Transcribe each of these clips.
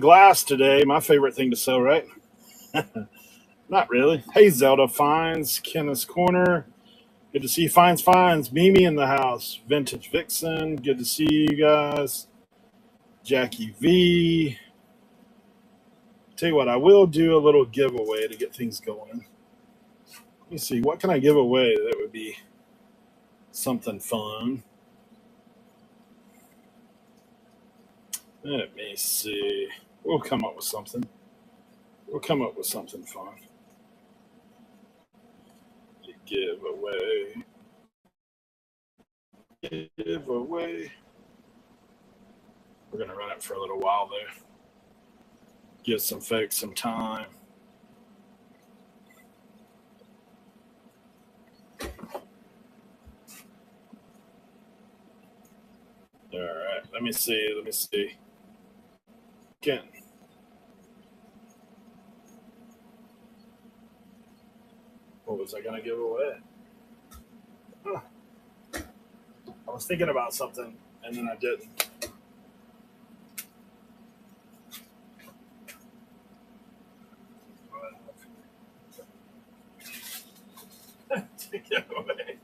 glass today. My favorite thing to sell, right? Not really. Hey, Zelda Finds, Kenneth's Corner. Good to see you. Finds. Mimi in the house. Vintage Vixen. Good to see you guys. Jackie V. Tell you what, I will do a little giveaway to get things going. Let me see. What can I give away that would be something fun? Let me see. We'll come up with something. We'll come up with something fun. Giveaway. Giveaway. We're going to run it for a little while, though. Give some folks some time. All right. Let me see. Again. What was I going to give away? Huh. I was thinking about something, and then I didn't. To give away.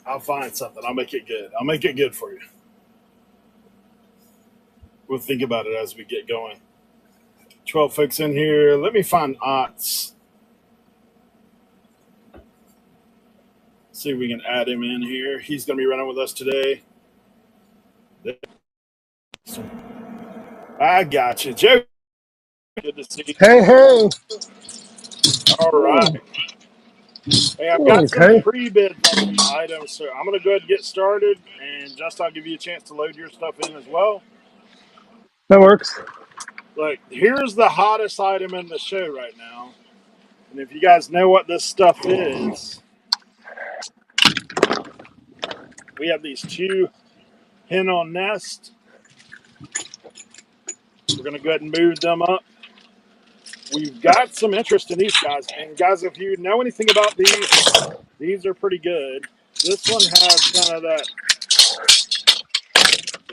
I'll find something. I'll make it good. I'll make it good for you. We'll think about it as we get going. 12 folks in here. Let me find Otts. See if we can add him in here. He's going to be running with us today. I got you, Joe. Good to see you. Hey. All right. Hey, I've got some pre-bids on these items, so I'm going to go ahead and get started. And just I'll give you a chance to load your stuff in as well. That works. Look, here's the hottest item in the show right now. And if you guys know what this stuff is, we have these two hen on nest. We're going to go ahead and move them up. We've got some interest in these guys. And guys, if you know anything about these are pretty good. This one has kind of that,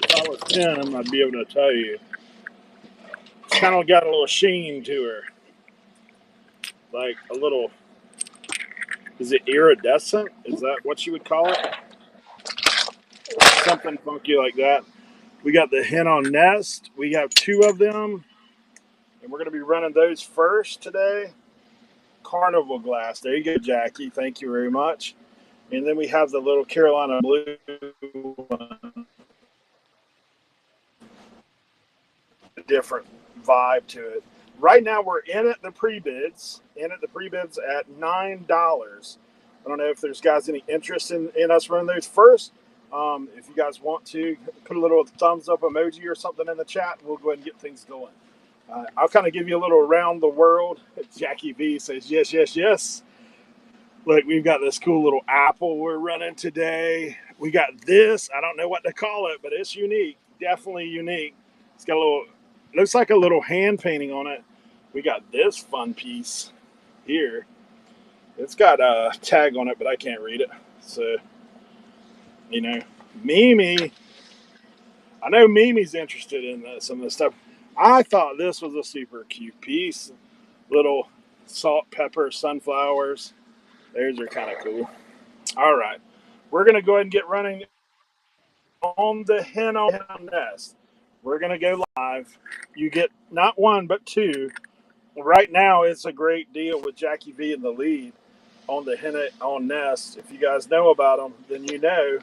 if I was him, I'd be able to tell you. It's kind of got a little sheen to her. Like a little, is it iridescent? Is that what you would call it? Something funky like that. We got the hen on nest. We have two of them. And we're going to be running those first today. Carnival glass. There you go, Jackie. Thank you very much. And then we have the little Carolina blue one. A different vibe to it. Right now we're in at the pre-bids. At $9. I don't know if there's guys any interest in us running those first. If you guys want to, put a little thumbs up emoji or something in the chat. We'll go ahead and get things going. I'll kind of give you a little around the world. Jackie V says, yes. Look, we've got this cool little apple we're running today. We got this. I don't know what to call it, but it's unique. Definitely unique. It's got a little, looks like a little hand painting on it. We got this fun piece here. It's got a tag on it, but I can't read it. So, Mimi, I know Mimi's interested in some of this stuff. I thought this was a super cute piece. Little salt, pepper, sunflowers. Those are kind of cool. All right. We're going to go ahead and get running on the hen on nest. We're going to go live. You get not one, but two. Right now, it's a great deal with Jackie V in the lead on the hen on nest. If you guys know about them, then you know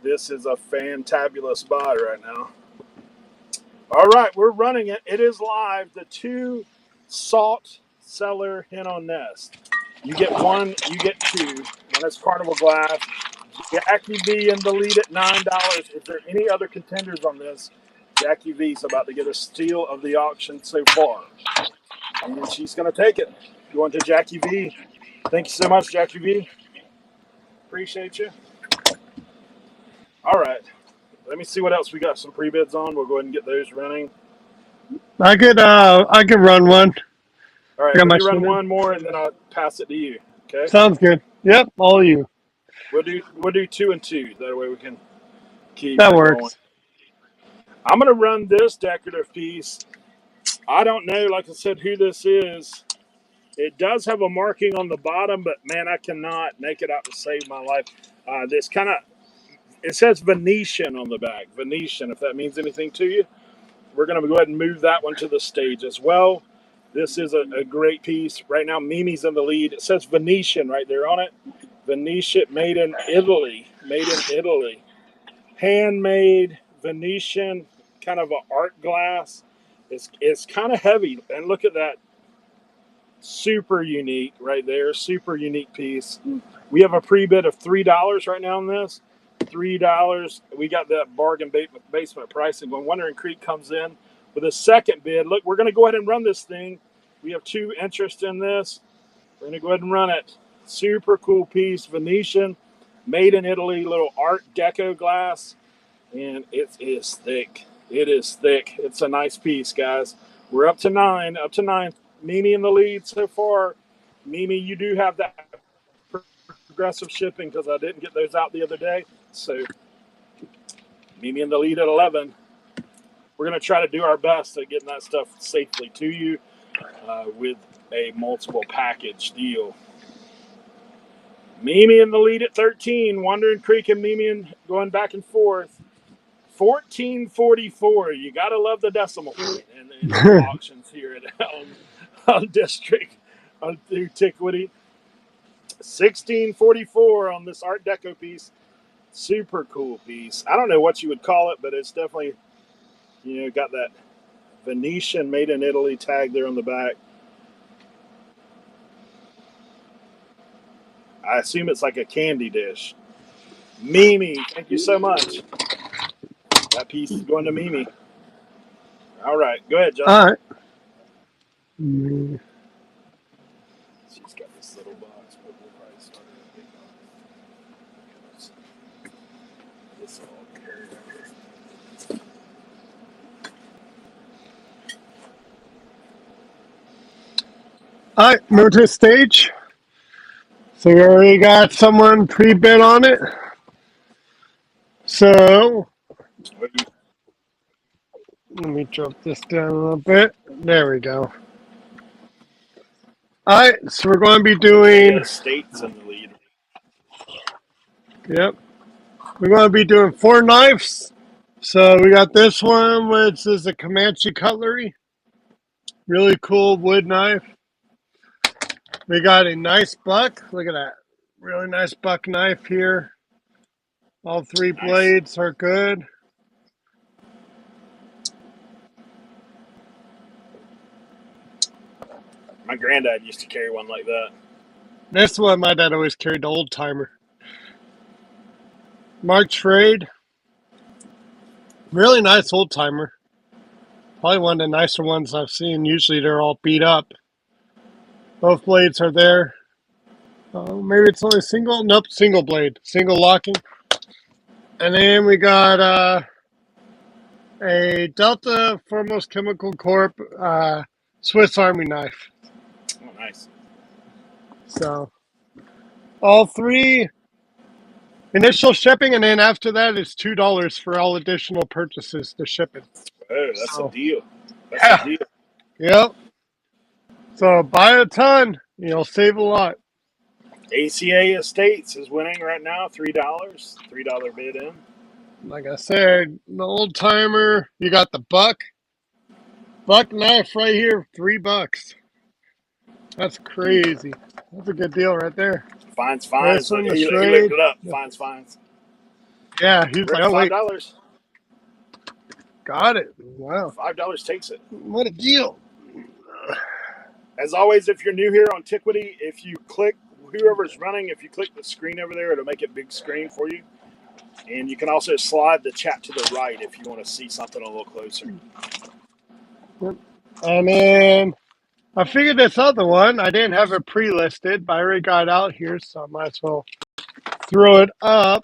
this is a fantabulous buy right now. All right, we're running it. It is live. The two salt cellar hen on nest. You get one, you get two. One is Carnival glass. Jackie V in the lead at $9. Is there any other contenders on this? Jackie V's about to get a steal of the auction so far. And she's going to take it. Going to Jackie V. Thank you so much, Jackie V. Appreciate you. All right. Let me see what else we got some pre-bids on. We'll go ahead and get those running. I could run one. All right, let me run one more and then I'll pass it to you. Okay. Sounds good. Yep, all you. We'll do 2 and 2. That way we can keep that it works. Going. I'm going to run this decorative piece. I don't know, like I said, who this is. It does have a marking on the bottom, but man, I cannot make it out to save my life. This kind of, it says Venetian on the back. Venetian, if that means anything to you. We're going to go ahead and move that one to the stage as well. This is a great piece. Right now, Mimi's in the lead. It says Venetian right there on it. Venetian, made in Italy. Made in Italy. Handmade Venetian, kind of an art glass. It's kind of heavy. And look at that. Super unique right there. Super unique piece. We have a pre-bid of $3 right now on this. $3. We got that bargain basement pricing. When Wandering Creek comes in with a second bid, look, we're going to go ahead and run this thing. We have 2 interests in this. We're going to go ahead and run it. Super cool piece, Venetian, made in Italy, little Art Deco glass, and it is thick. It is thick. It's a nice piece, guys. We're up to 9. Up to 9. Mimi in the lead so far. Mimi, you do have that progressive shipping because I didn't get those out the other day. So Mimi in the lead at 11. We're going to try to do our best at getting that stuff safely to you with a multiple package deal. Mimi in the lead at 13. Wandering Creek and Mimi going back and forth. 1444. You got to love the decimal point in auctions here at on District through Tikwity. 1644 on this Art Deco piece. Super cool piece. I don't know what you would call it, but it's definitely, got that Venetian made in Italy tag there on the back. I assume it's like a candy dish. Mimi, thank you so much. That piece is going to Mimi. All right, go ahead, Justin. All right. She's got this little box, but we'll probably start at a big box. This will all carry over. All right, move to the stage. So we already got someone pre-bid on it. So let me drop this down a little bit. There we go. All right, so we're going to be doing. States in the lead. Yep, we're going to be doing 4 knives. So we got this one, which is a Comanche cutlery. Really cool wood knife. We got a nice buck. Look at that. Really nice buck knife here. All 3 blades are good. My granddad used to carry one like that. This one my dad always carried, the old timer. Mark Trade. Really nice old timer. Probably one of the nicer ones I've seen. Usually they're all beat up. Both blades are there. Maybe it's only single? Nope, single blade. Single locking. And then we got a Delta Foremost Chemical Corp Swiss Army knife. Oh, nice. So, all 3 initial shipping, and then after that it's $2 for all additional purchases to ship it. Oh, that's a deal. That's a deal. Yep. So buy a ton, you'll save a lot. ACA Estates is winning right now, $3. $3 bid in. Like I said, the old timer, you got the buck knife right here, $3. That's crazy. That's a good deal right there. Finds. This one, He looked it up. Yeah. Finds. Yeah, he was like, oh, wait. $5. Got it. Wow. $5 takes it. What a deal. As always, if you're new here on Tikwity, if you click, whoever's running, if you click the screen over there, it'll make it big screen for you. And you can also slide the chat to the right if you want to see something a little closer. And then I figured this other one, I didn't have it pre-listed, but I already got it out here, so I might as well throw it up.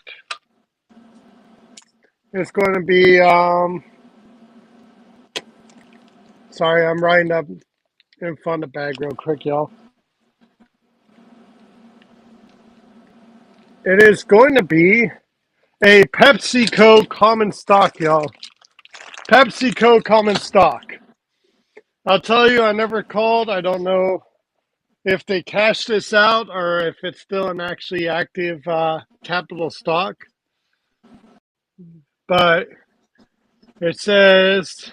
It's going to be, sorry, I'm writing up in front of the bag real quick, y'all. It is going to be a PepsiCo common stock, y'all. PepsiCo common stock. I'll tell you, I never called. I don't know if they cashed this out or if it's still an actually active capital stock. But it says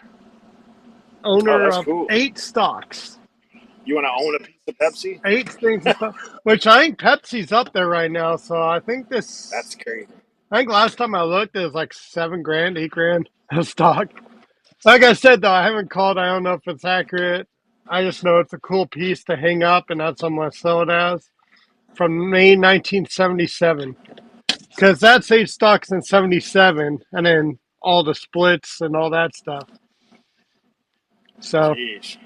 Oh, owner that's of cool. 8 stocks. You want to own a piece of Pepsi? 8 things of stuff, which I think Pepsi's up there right now. So I think That's crazy. I think last time I looked, it was like $7,000, $8,000 a stock. Like I said, though, I haven't called. I don't know if it's accurate. I just know it's a cool piece to hang up, and that's what I'm going to sell it as. From May 1977. Because that's 8 stocks in 77, and then all the splits and all that stuff. So, Jeez,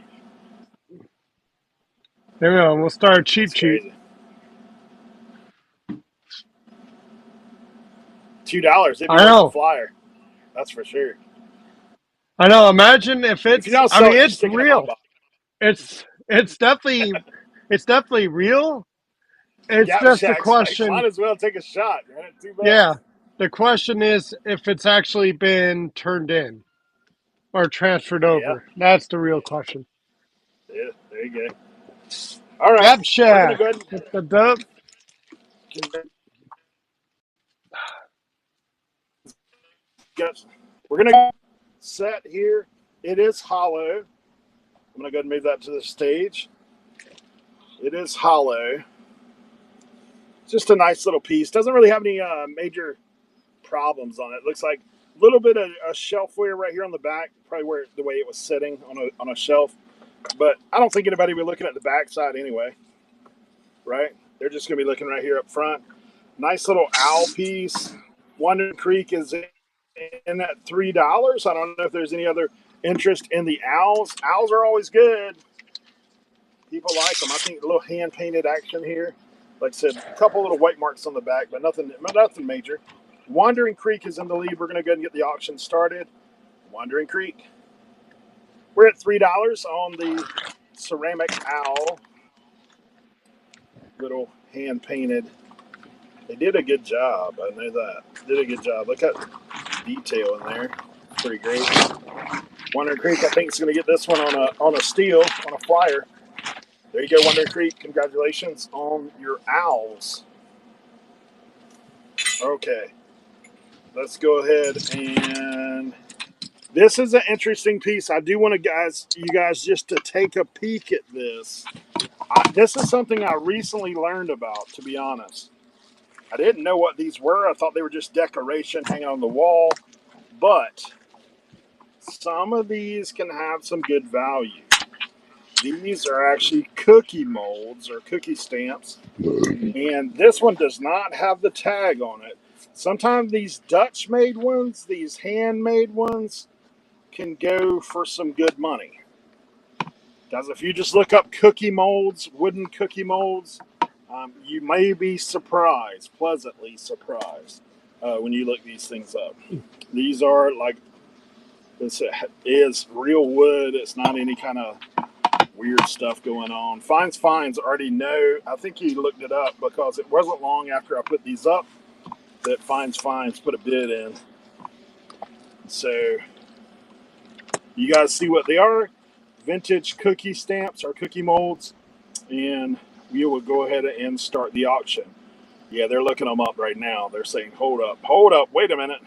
there we go. We'll start a cheap that's sheet. crazy. $2. It'd be I worth the know. flyer. That's for sure. I know. Imagine if If you it's, don't I sell mean, it, just it's stick it in my real. box. It's definitely real. It's Gap just a Shack's like, question. might as well take a shot, man. $2. Yeah. The question is if it's actually been turned in or transferred Yeah, over. That's the real question. yeah. There you go. All right, Gap we're gonna Shack. go ahead Get the dope. and we're gonna set here. It is hollow. I'm gonna go ahead and move that to the stage. It is hollow. Just a nice little piece. Doesn't really have any major problems on it. Looks like a little bit of a shelfware right here on the back, probably where the way it was sitting on a shelf. But I don't think anybody will be looking at the back side anyway, right? They're just gonna be looking right here up front. Nice little owl piece. Wandering Creek is in at $3. I don't know if there's any other interest in the owls. Owls are always good. People like them. I think a little hand painted action here. Like I said, a couple little white marks on the back, but nothing major. Wandering Creek is in the lead. We're going to go ahead and get the auction started. Wandering Creek. We're at $3 on the ceramic owl. Little hand painted. They did a good job. I know that. Did a good job. Look at detail in there. Pretty great. Wandering Creek, I think, is going to get this one on a steal, on a flyer. There you go, Wandering Creek. Congratulations on your owls. Okay. Let's go ahead and this is an interesting piece. I do want you guys just to take a peek at this. This is something I recently learned about, to be honest. I didn't know what these were. I thought they were just decoration hanging on the wall. But some of these can have some good value. These are actually cookie molds or cookie stamps. And this one does not have the tag on it. Sometimes these Dutch made ones, these handmade ones, can go for some good money. Guys, if you just look up cookie molds, wooden cookie molds, you may be surprised, pleasantly surprised, when you look these things up. These are like, this is real wood. It's not any kind of weird stuff going on. Finds already know. I think he looked it up because it wasn't long after I put these up that Finds put a bid in. So you guys see what they are. Vintage cookie stamps or cookie molds. And we will go ahead and start the auction. Yeah, they're looking them up right now. They're saying, hold up, wait a minute.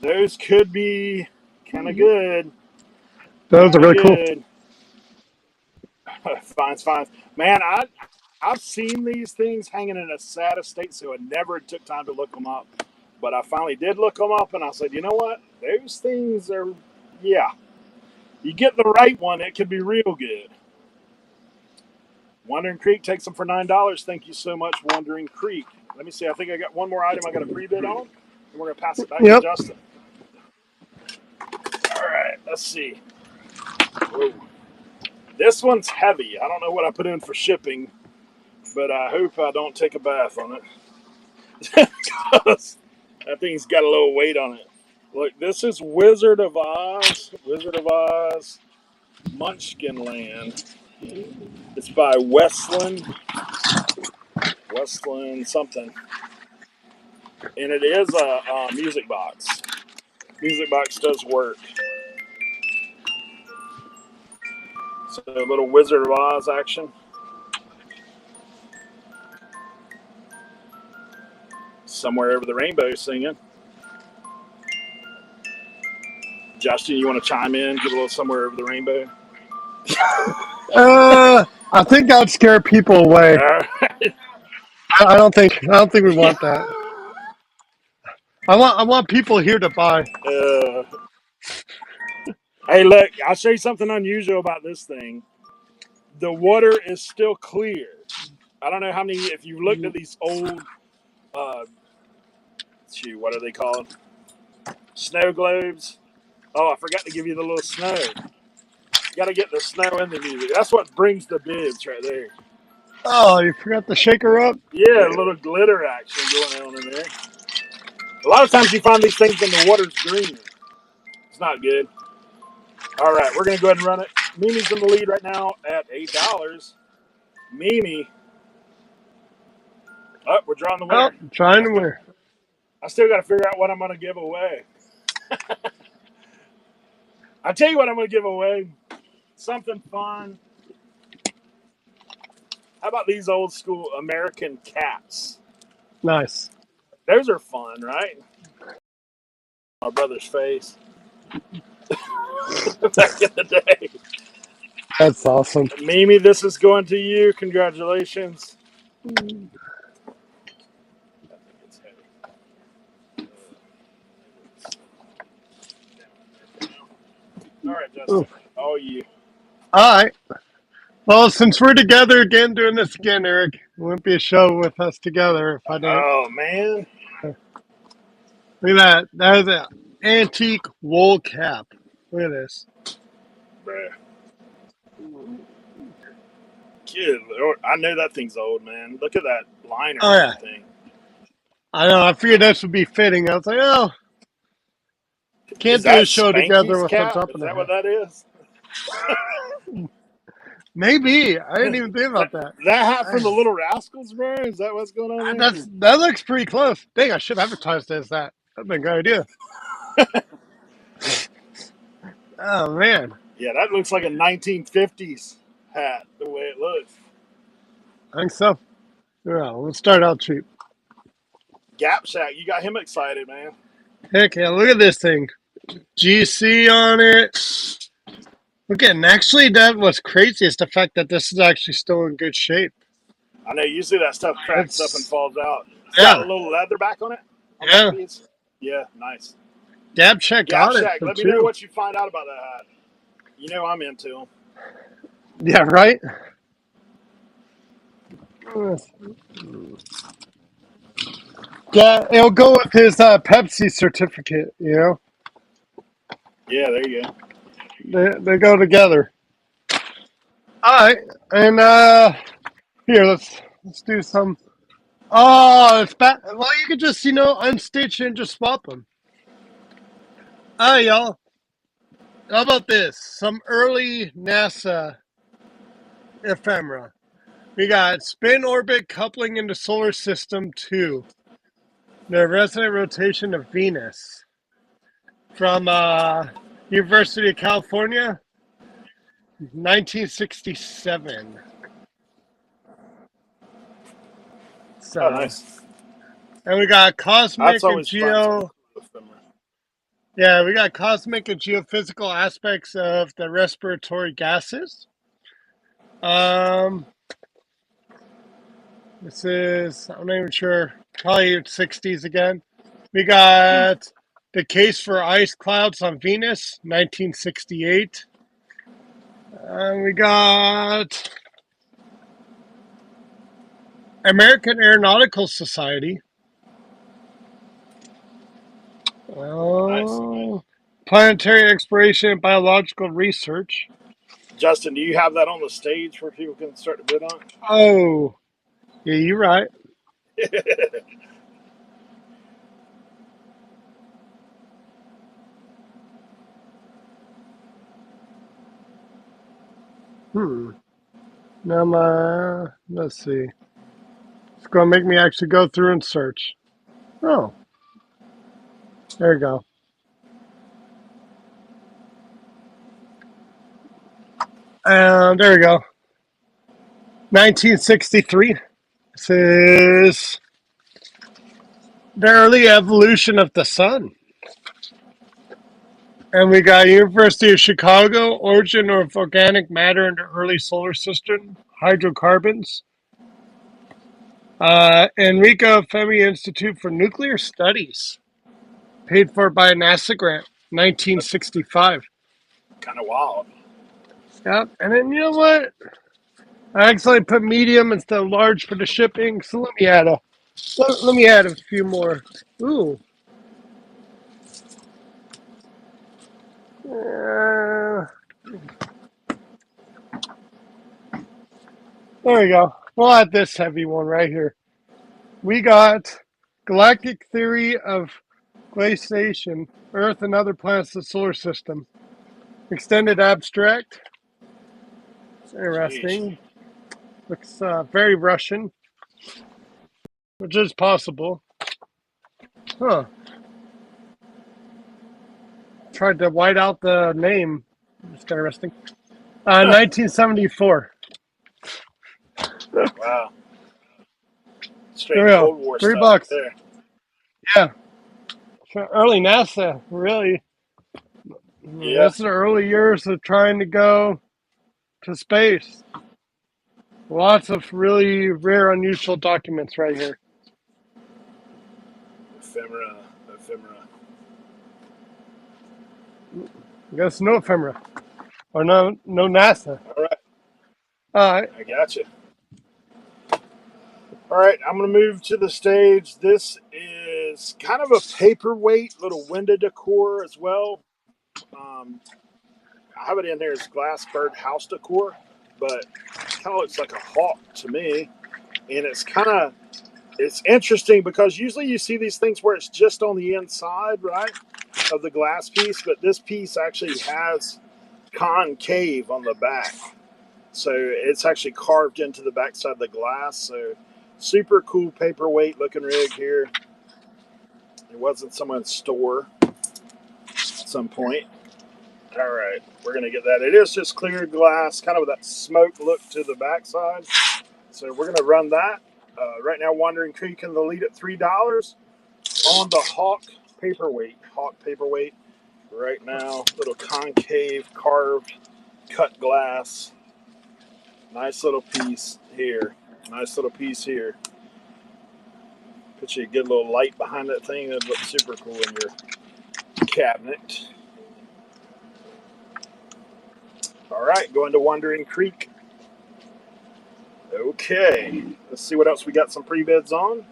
Those could be kind of good. Those are Kind of really cool. good. Finds. Man, I've seen these things hanging in a sad state, so I never took time to look them up. But I finally did look them up, and I said, you know what? Those things are, yeah. You get the right one, it could be real good. Wandering Creek takes them for $9. Thank you so much, Wandering Creek. Let me see. I think I got one more item I got a pre-bid on, and we're going to pass it back to Justin. All right, let's see. Whoa. This one's heavy. I don't know what I put in for shipping, but I hope I don't take a bath on it. Because that thing's got a little weight on it. Look, this is Wizard of Oz, Munchkin Land. It's by Westland something. And it is a music box. Music box does work. So a little Wizard of Oz action. Somewhere over the rainbow singing. Justin, you want to chime in? Give a little somewhere over the rainbow. I think that'd scare people away. I don't think we want that. I want people here to buy. Hey, look, I'll show you something unusual about this thing. The water is still clear. I don't know how many, if you've looked at these old, what are they called? Snow globes. Oh, I forgot to give you the little snow. You got to get the snow in the music. That's what brings the bids right there. Oh, you forgot the shaker up? Yeah, a little glitter action going on in there. A lot of times you find these things when the water's green. It's not good. All right, we're going to go ahead and run it. Mimi's in the lead right now at $8. Mimi. Oh, we're drawing the winner. Oh, trying to win. I still got to figure out what I'm going to give away. I'll tell you what I'm going to give away. Something fun. How about these old school American caps? Nice. Those are fun, right? My brother's face. Back in the day. That's awesome. Mimi, this is going to you. Congratulations. All right, Justin. Ooh. All you. All right. Well, since we're together again doing this again, Eric, it wouldn't be a show with us together if I didn't. Oh, man. Look at that. That is an antique wool cap. Look at this. Bruh. Kid, I know that thing's old, man. Look at that liner Oh, yeah. thing. I know. I figured this would be fitting. I was like, oh, can't Is do a that show together Spanky's without cap? dropping Is a that what hat. that is? Maybe. I didn't even think about that. That hat from the Little Rascals, bro? Is that what's going on there? That looks pretty close. Dang, I should advertise it as that. That'd be a good idea. Oh man. Yeah, that looks like a 1950s hat, the way it looks. I think so. Yeah, we'll start out cheap. Gap Shack, you got him excited, man. Heck yeah, look at this thing. GC on it. Look at, and actually that was crazy is the fact that this is actually still in good shape. I know usually that stuff cracks up and falls out. It's got a Yeah. little leather back on it. On Yeah. that piece. Yeah, nice. Gap Shack got Shack, it for let me know two. what you find out about that hat. You know I'm into them. Yeah, right? Yeah, it'll go with his Pepsi certificate, you know? Yeah, there you go. They go together. All right, and here let's do some. Oh, it's bad. Well, you could just unstitch and just swap them. All right, y'all. How about this? Some early NASA ephemera. We got spin orbit coupling into solar system 2. The resonant rotation of Venus from University of California, 1967. So, Oh, nice. and we got cosmic That's and always fun. Yeah, we got cosmic and geophysical aspects of the respiratory gases. This is, I'm not even sure, probably 60s again. We got the case for ice clouds on Venus, 1968. We got American Aeronautical Society. Nice. Planetary exploration and biological research. Justin, do you have that on the stage where people can start to bid on? Oh, yeah, you're right. Now let's see. It's going to make me actually go through and search. Oh, there you go. And there we go. 1963. This is the early evolution of the sun. And we got University of Chicago, origin of organic matter in the early solar system, hydrocarbons. Enrico Fermi Institute for Nuclear Studies, paid for by a NASA grant, That's 1965. kind of wild. Yep. And then you know what? I actually put medium instead of large for the shipping. So let me add a few more. Ooh. There we go. We'll add this heavy one right here. We got Galactic Theory of Glaciation, Earth and Other Planets of the Solar System. Extended abstract. Jeez. Interesting. Looks very Russian, which is possible. Huh. Tried to white out the name. It's interesting. 1974. Wow. There Straight we go. Cold War stuff right $3. there. Yeah. Early NASA, really. Yeah. This is the early years of trying to go to space. Lots of really rare, unusual documents right here. Ephemera. Ephemera. I guess no ephemera. Or no NASA. All right. All right. I got you. All right. I'm going to move to the stage. This is kind of a paperweight little window decor as well. Um, I have it in there as glass bird house decor, but it kind of looks like a hawk to me. And it's interesting because usually you see these things where it's just on the inside, right, of the glass piece, but this piece actually has concave on the back. So it's actually carved into the backside of the glass. So super cool paperweight looking rig here. It was in someone's store at some point. All right, we're gonna get that. It is just clear glass, kind of with that smoke look to the backside. So we're gonna run that. Right now, Wandering Creek in the lead at $3 on the Hawk paperweight. Hawk paperweight right now, little concave carved cut glass. Nice little piece here. Nice little piece here. Put you a good little light behind that thing. That'd look super cool in your cabinet. All right, going to Wandering Creek. Okay, let's see what else we got some pre-bids on.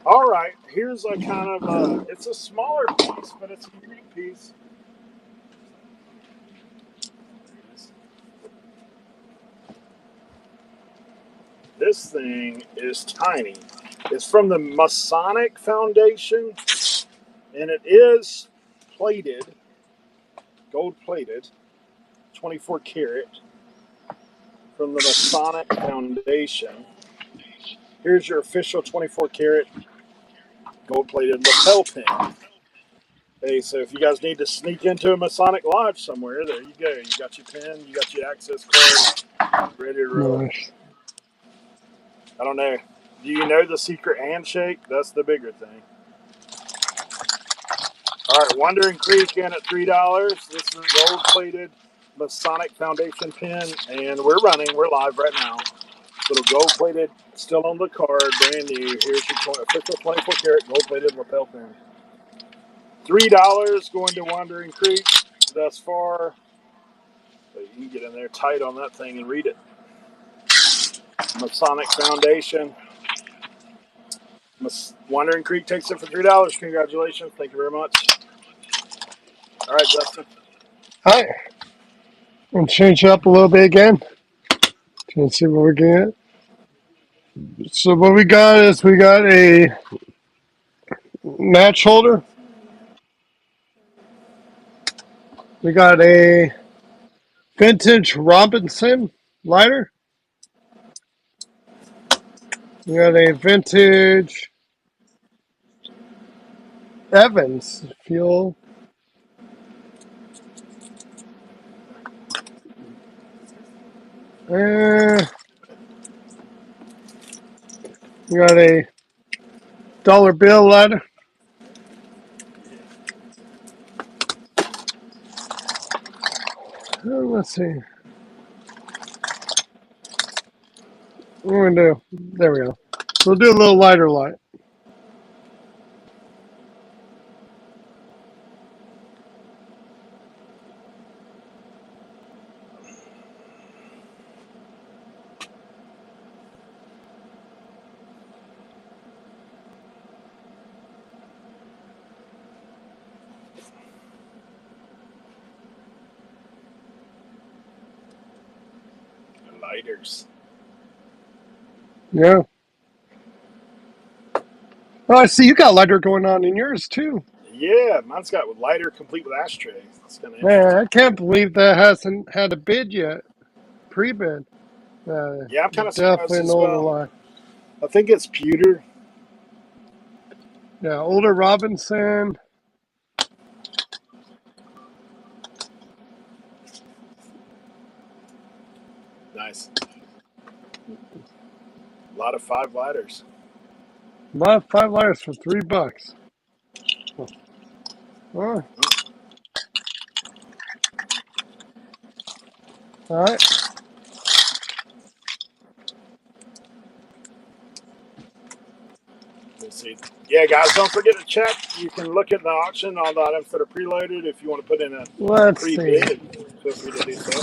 All right, here's a kind of it's a smaller piece, but it's a unique piece. This thing is tiny. It's from the Masonic Foundation, and it is plated, gold plated, 24 karat from the Masonic Foundation. Here's your official 24 karat gold plated lapel pin. Hey, so if you guys need to sneak into a Masonic Lodge somewhere, there you go. You got your pin, you got your access card, ready to roll. Nice. I don't know. Do you know the secret handshake? That's the bigger thing. All right, Wandering Creek in at $3. This is a gold plated Masonic Foundation pin, and we're running. We're live right now. Little gold plated, still on the card, brand new. Here's your official 24 karat gold plated lapel pin. $3 going to Wandering Creek thus far. So you can get in there tight on that thing and read it. Masonic Foundation. Wandering Creek takes it for $3. Congratulations. Thank you very much. All right, Justin. All right. And change it up a little bit again. Let's see what we get. So what we got is we got a match holder. We got a vintage Robinson lighter. We got a vintage Evans fuel. You got a dollar bill ladder. Let's see. What are we gonna do? There we go. We'll do a little lighter light. Lighters. Yeah. Oh, I see you got lighter going on in yours too. Yeah, mine's got lighter complete with ashtray. That's kind of Man, interesting. I can't believe that hasn't had a bid yet. Pre-bid. Yeah, I'm kind of surprised Definitely an as older well. line. I think it's pewter. Yeah, older Robinson. Nice. A lot of 5 lighters. Bought 5 lighters for $3. Oh, all right. Let's see. Yeah, guys, don't forget to check. You can look at the auction, all the items that are preloaded. If you want to put in a Let's see. pre-bid, feel free to do so.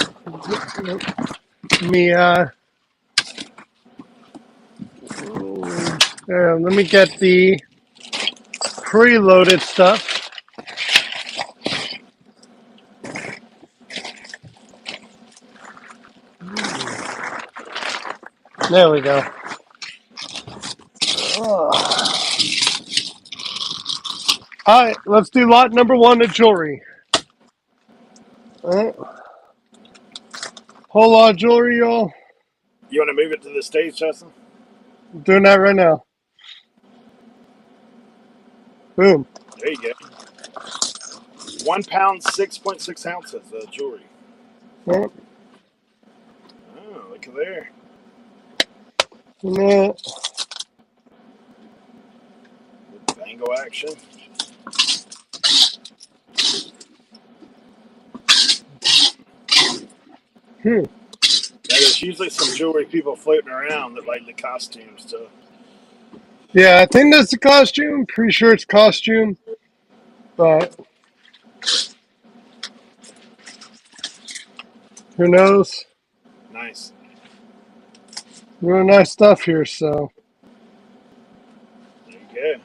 Let me get the preloaded stuff. There we go. All right, let's do lot number 1 of jewelry. All right. Whole lot of jewelry, y'all. You want to move it to the stage, Justin? I'm doing that right now. Boom. There you go. 1 pound, 6.6 ounces of jewelry. Yep. Oh, look at there. Yeah. Bango action. Hmm. Now, there's usually some jewelry people floating around that like the costumes too. Yeah, I think that's the costume. Pretty sure it's costume, but who knows? Nice. Really nice stuff here. So There you go.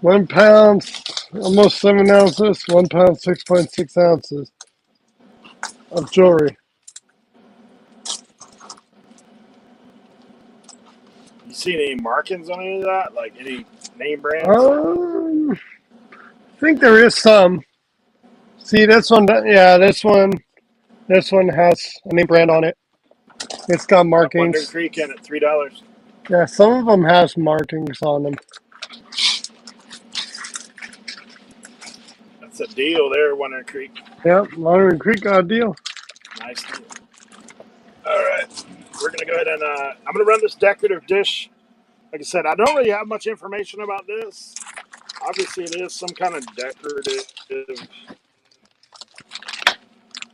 1 pound, almost 7 ounces. 1 pound, 6.6 ounces of jewelry. You see any markings on any of that? Like any name brands? I think there is some. See this one? Yeah, this one. This one has a name brand on it. It's got Got Wonder markings. Creek in at $3. Yeah, some of them has markings on them. That's a deal there, Wonder Creek. Yep, Modern Creek got a deal. Nice deal. All right, we're gonna go ahead and I'm gonna run this decorative dish. Like I said, I don't really have much information about this. Obviously, it is some kind of decorative.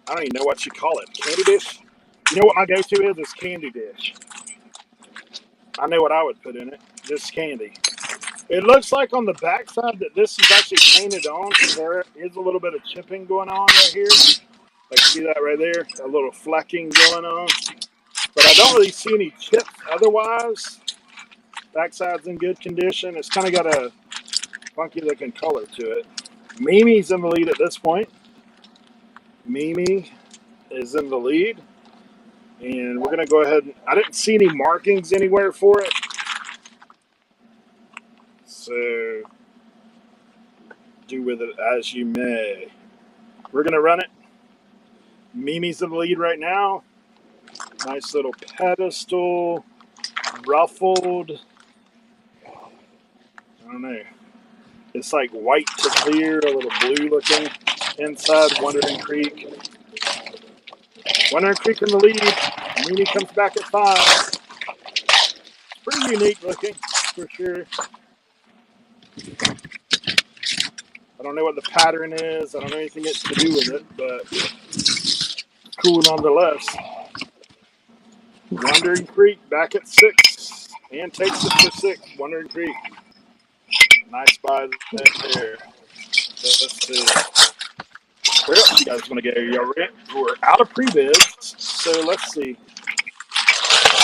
I don't even know what you call it. Candy dish. You know what my go-to is? Is candy dish. I know what I would put in it. Just candy. It looks like on the backside that this is actually painted on, so there is a little bit of chipping going on right here. Like, see that right there? A little flecking going on. But I don't really see any chips otherwise. Backside's in good condition. It's kind of got a funky looking color to it. Mimi's in the lead at this point. Mimi is in the lead. And we're going to go ahead and I didn't see any markings anywhere for it. So do with it as you may. We're going to run it. Mimi's in the lead right now. Nice little pedestal. Ruffled. I don't know. It's like white to clear, a little blue looking inside Wandering Creek. Wandering Creek in the lead. Mimi comes back at 5. Pretty unique looking, for sure. I don't know what the pattern is. I don't know anything to do with it, but cool nonetheless. Wandering Creek back at 6 and takes it for 6. Wandering Creek. Nice buy there. Let's see. Where else you guys want to go? We're out of previz, so let's see.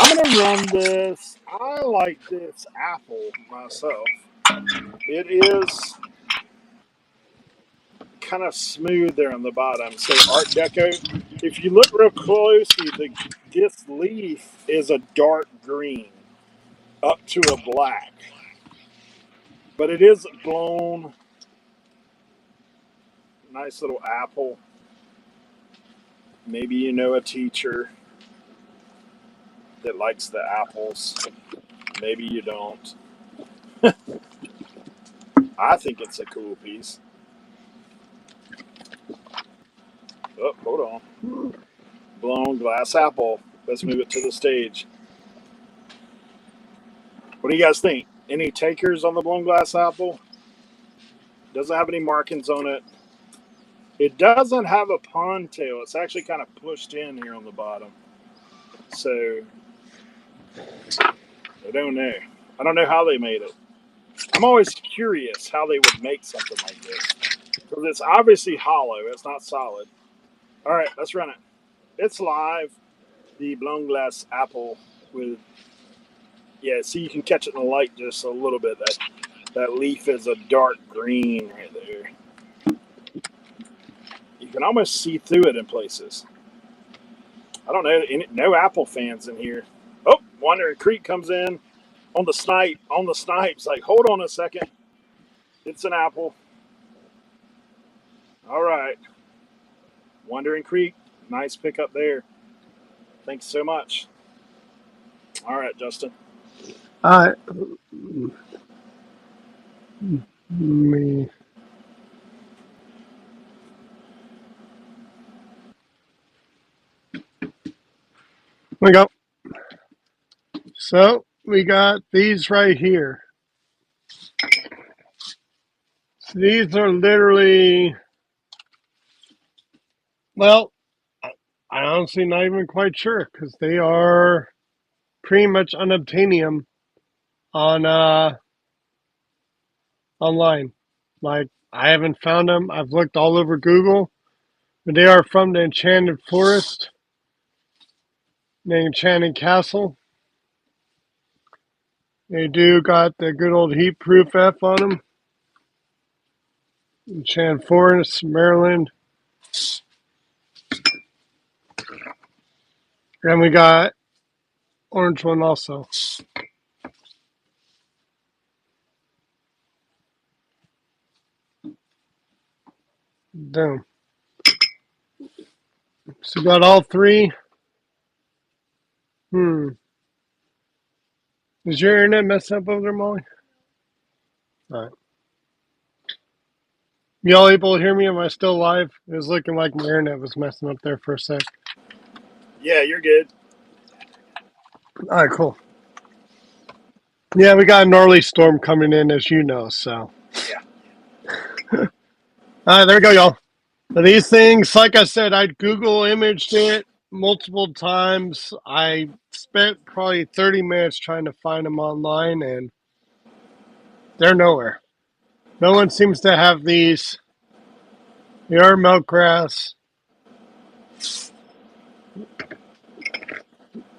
I'm going to run this. I like this apple myself. It is kind of smooth there on the bottom. So Art Deco. If you look real closely, this leaf is a dark green up to a black. But it is blown. Nice little apple. Maybe you know a teacher that likes the apples. Maybe you don't. I think it's a cool piece. Oh, hold on. Blown glass apple. Let's move it to the stage. What do you guys think? Any takers on the blown glass apple? Doesn't have any markings on it. It doesn't have a pond tail. It's actually kind of pushed in here on the bottom. So, I don't know. I don't know how they made it. I'm always curious how they would make something like this. Because it's obviously hollow. It's not solid. All right, let's run it. It's live. The blown glass apple with, yeah, see, you can catch it in the light just a little bit. That leaf is a dark green right there. You can almost see through it in places. I don't know, no apple fans in here. Oh, Wandering Creek comes in on the snipe. On the snipes, like, hold on a second. It's an apple. All right. Wandering Creek, nice pickup there. Thanks so much. All right, Justin. Me. We go. So we got these right here. So these are literally, well, I honestly not even quite sure because they are pretty much unobtainium on online. Like I haven't found them. I've looked all over Google, but they are from the Enchanted Forest, the Enchanted Castle. They do got the good old heat proof F on them. Enchanted Forest, Maryland. And we got orange one also. Boom. So got all three. Is your internet messed up over there, Molly? All right. Y'all able to hear me? Am I still live? It was looking like my internet was messing up there for a sec. Yeah, you're good. All right, cool. Yeah, we got a gnarly storm coming in, as you know, so. Yeah. All right, there we go, y'all. But these things, like I said, I Google imaged it multiple times. I spent probably 30 minutes trying to find them online, and they're nowhere. No one seems to have these. They are milk grass.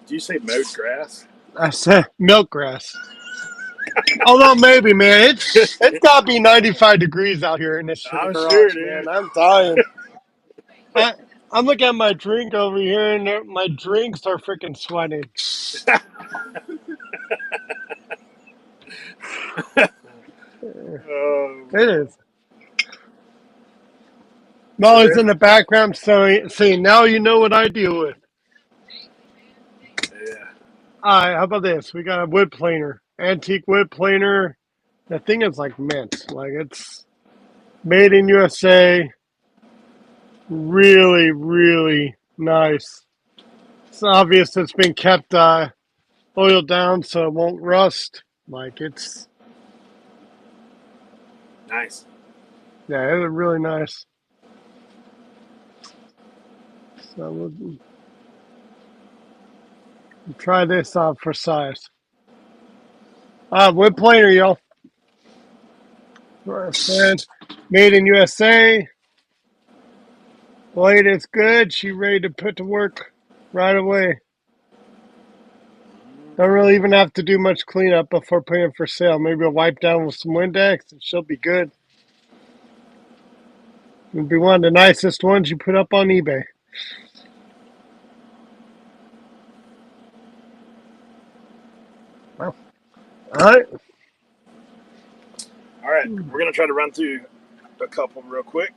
Do you say mowed grass? I said milk grass. Although maybe, man, it's got to be 95 degrees out here in this shitty I'm sure, garage, dude. man. I'm dying. I'm looking at my drink over here, and my drinks are freaking sweating. It is. Molly's in the background, so see, now you know what I deal with. Yeah. All right, how about this? We got a wood planer, antique wood planer. The thing is like mint, like it's made in USA. Really, really nice. it's obvious it's been kept oiled down so it won't rust. Like it's Nice. yeah, it's really nice. So we'll try this out for size. Wood planer, y'all. For a friend, made in USA. Blade is good. She ready to put to work right away. Don't really even have to do much cleanup before putting it for sale. Maybe a wipe down with some Windex and she'll be good. It'll be one of the nicest ones you put up on eBay. Well, all right. All right, we're gonna try to run through a couple real quick.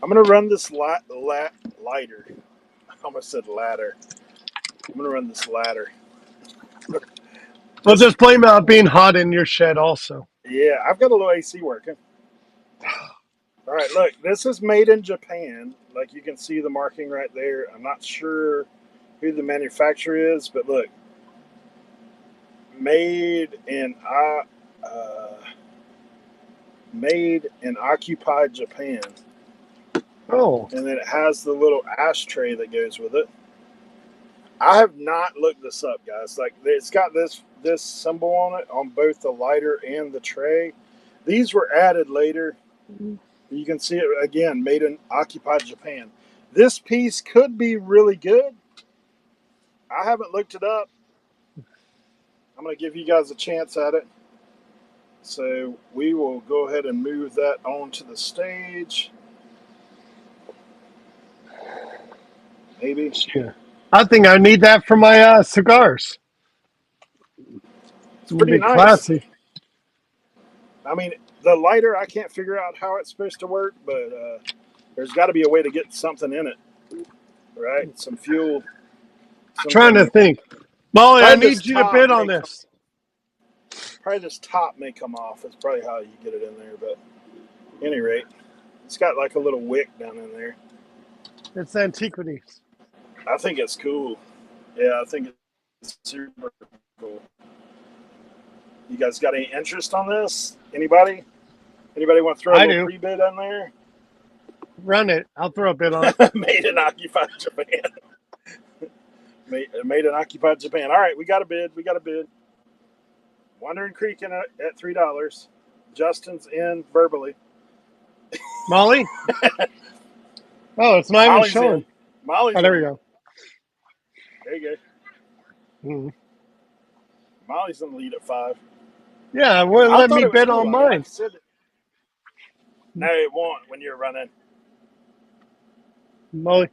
I'm gonna run this lighter. I almost said ladder. I'm gonna run this ladder. Well, This, just blame out being hot in your shed also. yeah, I've got a little AC working. All right, look, this is made in Japan. Like you can see the marking right there. I'm not sure who the manufacturer is, but look, made in made in occupied Japan, Oh, and then it has the little ashtray that goes with it. I have not looked this up, guys. Like it's got this symbol on it on both the lighter and the tray. These were added later. You can see it again, made in occupied Japan. This piece could be really good. I haven't looked it up. I'm going to give you guys a chance at it. So we will go ahead and move that onto the stage. Maybe. yeah. I think I need that for my cigars. It's It'll pretty be nice. classy. I mean, the lighter, I can't figure out how it's supposed to work, but there's got to be a way to get something in it, right? Some fuel, Trying to something. think. Molly, I Probably this need you to top bid on may come. this. Probably this top may come off. That's probably how you get it in there. But at any rate, it's got like a little wick down in there. It's Antiquities. I think it's cool. Yeah, I think it's super cool. You guys got any interest on this? Anybody? Anybody want to throw a I little do. pre-bid on there? Run it. I'll throw a bid on it. Made in occupied Japan. Made in occupied Japan. All right, we got a bid. We got a bid. Wandering Creek in at $3. Justin's in verbally. Molly? Oh, it's not even Molly's in. showing. Oh, Molly's there we in. go. There you go. Mm-hmm. Molly's in the lead at 5. Yeah, it wouldn't I let thought me it was bid cool. on I mean, like mine. I said, no, it won't when you're running. Molly.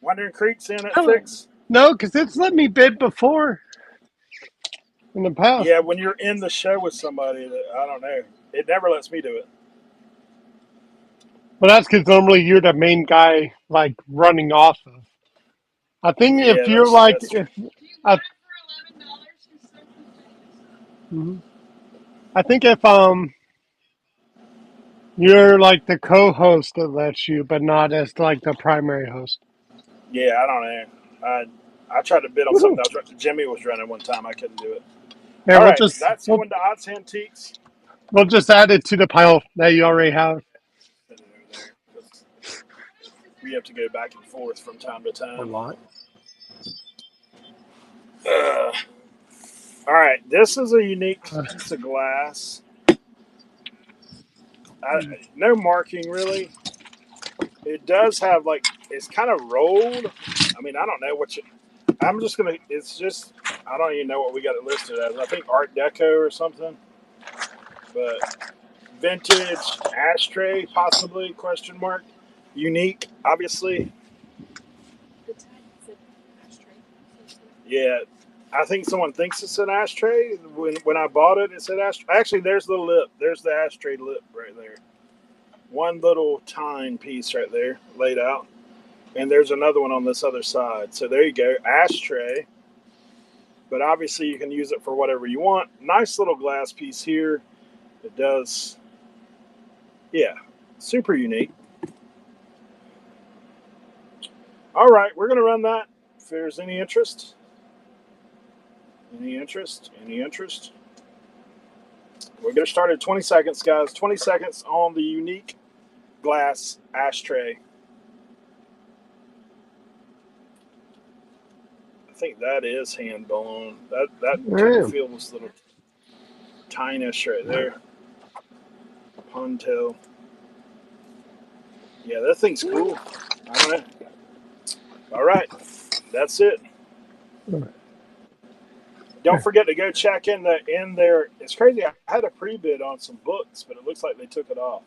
Wandering Creek's in at Oh, 6. no, because it's let me bid before in the past. Yeah, when you're in the show with somebody that I don't know, it never lets me do it. But that's because normally you're the main guy, like running off of. I think if Yeah, you're like, that's true. if I, mhm. I think if you're like the co-host that lets you, but not as like the primary host. Yeah, I don't know. I tried to bid on Woohoo. something else. Jimmy was running one time. I couldn't do it. Here, All we'll right, just that's we'll, going to Odds Antiques. we'll just add it to the pile that you already have. We have to go back and forth from time to A time. lot. Uh, all right, this is a unique piece of glass. No marking really. It does have like it's kind of rolled. I mean, I don't know what you. I'm just gonna. It's just I don't even know what we got it listed as. I think Art Deco or something. But vintage ashtray possibly question mark. Unique, obviously. Yeah, I think someone thinks it's an ashtray. When I bought it, it said ashtray. Actually, there's the lip. There's the ashtray lip right there. One little tine piece right there laid out. And there's another one on this other side. So there you go. Ashtray. But obviously you can use it for whatever you want. Nice little glass piece here. It does, yeah, super unique. All right, we're gonna run that. If there's any interest, any interest. We're gonna start at 20 seconds, guys. 20 seconds on the unique glass ashtray. I think that is hand blown. That kind of Yeah. feels a little tinish right there. Pontail. Yeah, that thing's cool. All right. All right. That's it. Don't forget to go check in there. It's crazy. I had a pre-bid on some books, but it looks like they took it off.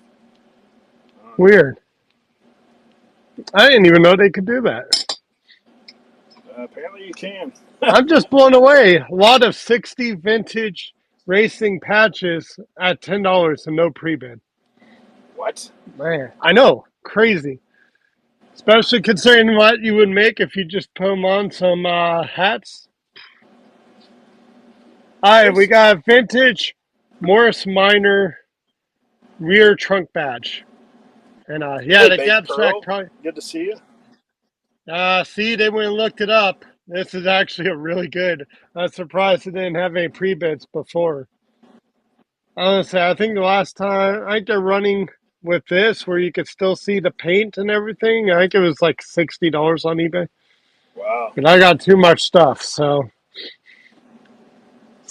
Weird. I didn't even know they could do that. Apparently you can. I'm just blown away. A lot of 60 vintage racing patches at $10 and no pre-bid. What? Man, I know. Crazy. Especially considering what you would make if you just put them on some hats. All right, we Crazy. got a vintage Morris Minor rear trunk badge. And yeah, Hey, the Bait gap track Pearl. probably. Good to see you. See, they went and looked it up. This is actually a really good. I'm surprised it didn't have any pre-bits before. Honestly, I think the last time I think they're running with this where you could still see the paint and everything. I think it was like $60 on eBay. Wow. But I got too much stuff, so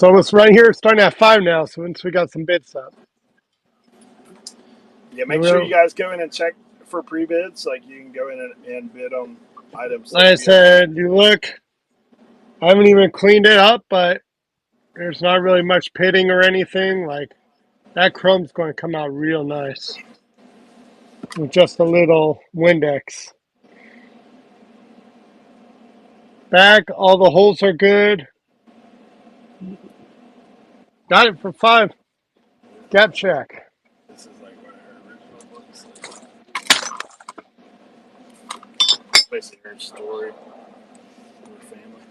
it's right here starting at 5 now, so once we got some bids up. Yeah, make sure you Well, guys go in and check for pre-bids. Like you can go in and bid on items like that I you have. said, you look, I haven't even cleaned it up, but there's not really much pitting or anything. Like that chrome's going to come out real nice with just a little Windex. Back, all the holes are good. Got it for 5. Gap check. This is like one of her original books. Basically her story of her family.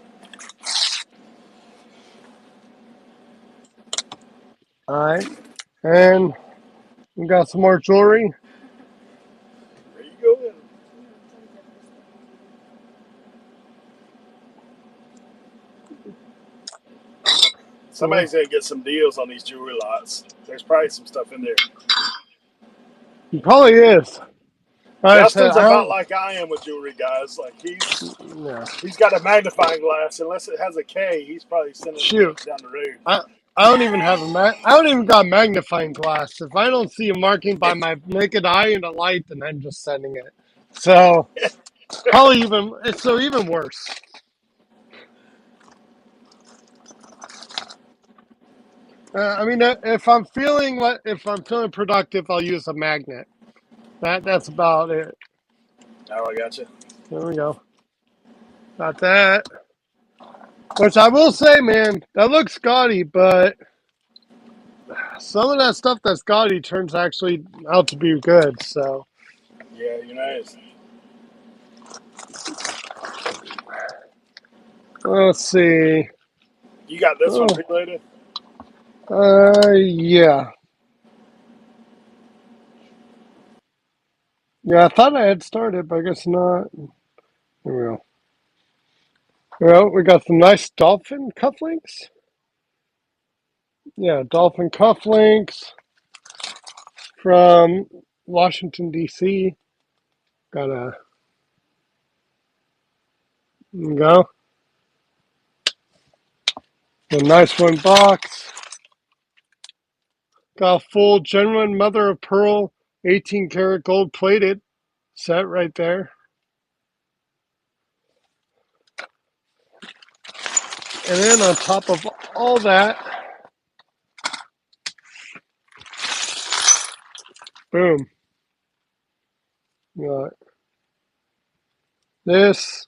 All right. And we got some more jewelry. There you go. Cool. Somebody's gonna get some deals on these jewelry lots. There's probably some stuff in there. It probably is. Like I said, Justin's I about don't. like I am with jewelry, guys. Like Yeah. he's got a magnifying glass. Unless it has a K, he's probably sending it Shoot. down the road. I, I don't even have I don't even got magnifying glass. If I don't see a marking by my naked eye in the light, then I'm just sending it. So probably even it's so even worse. I mean, if I'm feeling productive, I'll use a magnet. That's about it. Oh, I got you. There we go. Got that. Which I will say, man, that looks gaudy, but some of that stuff that's gaudy turns actually out to be good. So Yeah, you're nice. let's see. You got this one Oh, preloaded. yeah. Yeah, I thought I had started, but I guess not. Here we go. Well, we got some nice dolphin cufflinks. Yeah, dolphin cufflinks from Washington, D.C. Got go. A nice one box. Got a full genuine mother of pearl 18 karat gold plated set right there. And then on top of all that, boom. You got this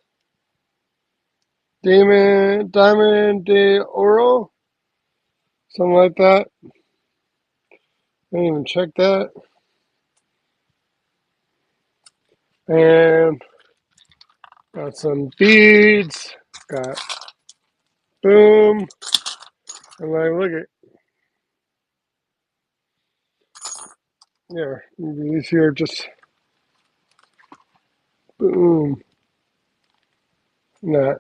Diamond de Oro, something like that. I didn't even check that. And got some beads. Got boom. And like, look at here. These here just boom. Nah.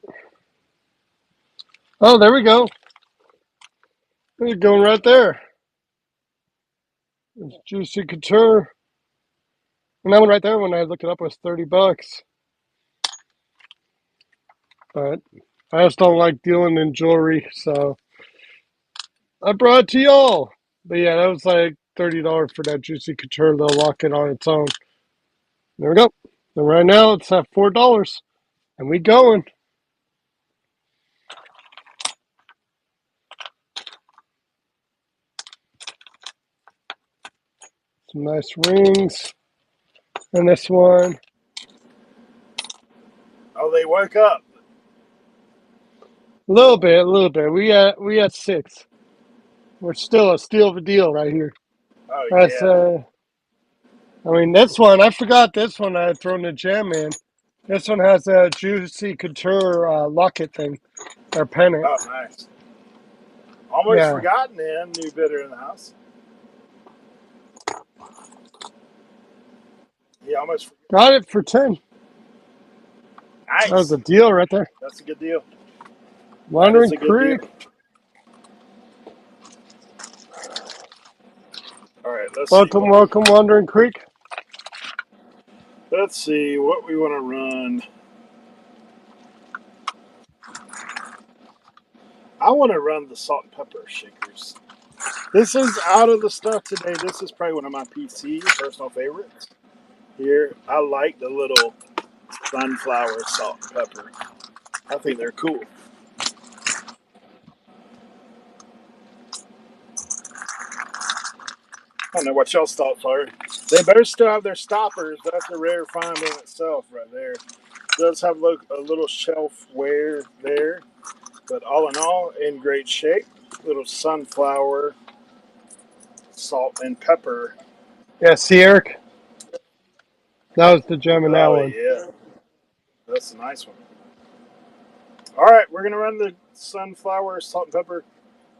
Oh, there we go. It's going right there. It's Juicy Couture. And that one right there, when I looked it up, was $30. But I just don't like dealing in jewelry, so I brought it to y'all. But yeah, that was like $30 for that Juicy Couture little locket on its own. There we go. And right now it's at $4. And we going. Some nice rings. And this one. Oh, they woke up. A little bit. We at 6. We're still a steal of a deal right here. Oh That's yeah. I mean this one, I forgot this one I had thrown the jam in. This one has a Juicy Couture locket thing. Or pennant. Oh nice. Almost Yeah. forgotten him. New bidder in the house. He almost forgot. Got it for 10. That was Nice. a deal right there. That's a good deal. That is Wandering a good deal. Creek. All right. Let's see Welcome, what we. welcome, Wandering Creek. Let's see what we want to run. I want to run the salt and pepper shakers. This is out of the stuff today. This is probably one of my PC personal favorites. Here, I like the little sunflower salt and pepper. I think they're cool. I don't know what y'all's thoughts are. They better still have their stoppers. That's a rare find in itself, right there. It does have a little shelf wear there, but all in all, in great shape. Little sunflower salt and pepper. Yeah, see, Eric? That was the gem in that Oh one. yeah, that's a nice one. All right, we're gonna run the sunflower salt and pepper.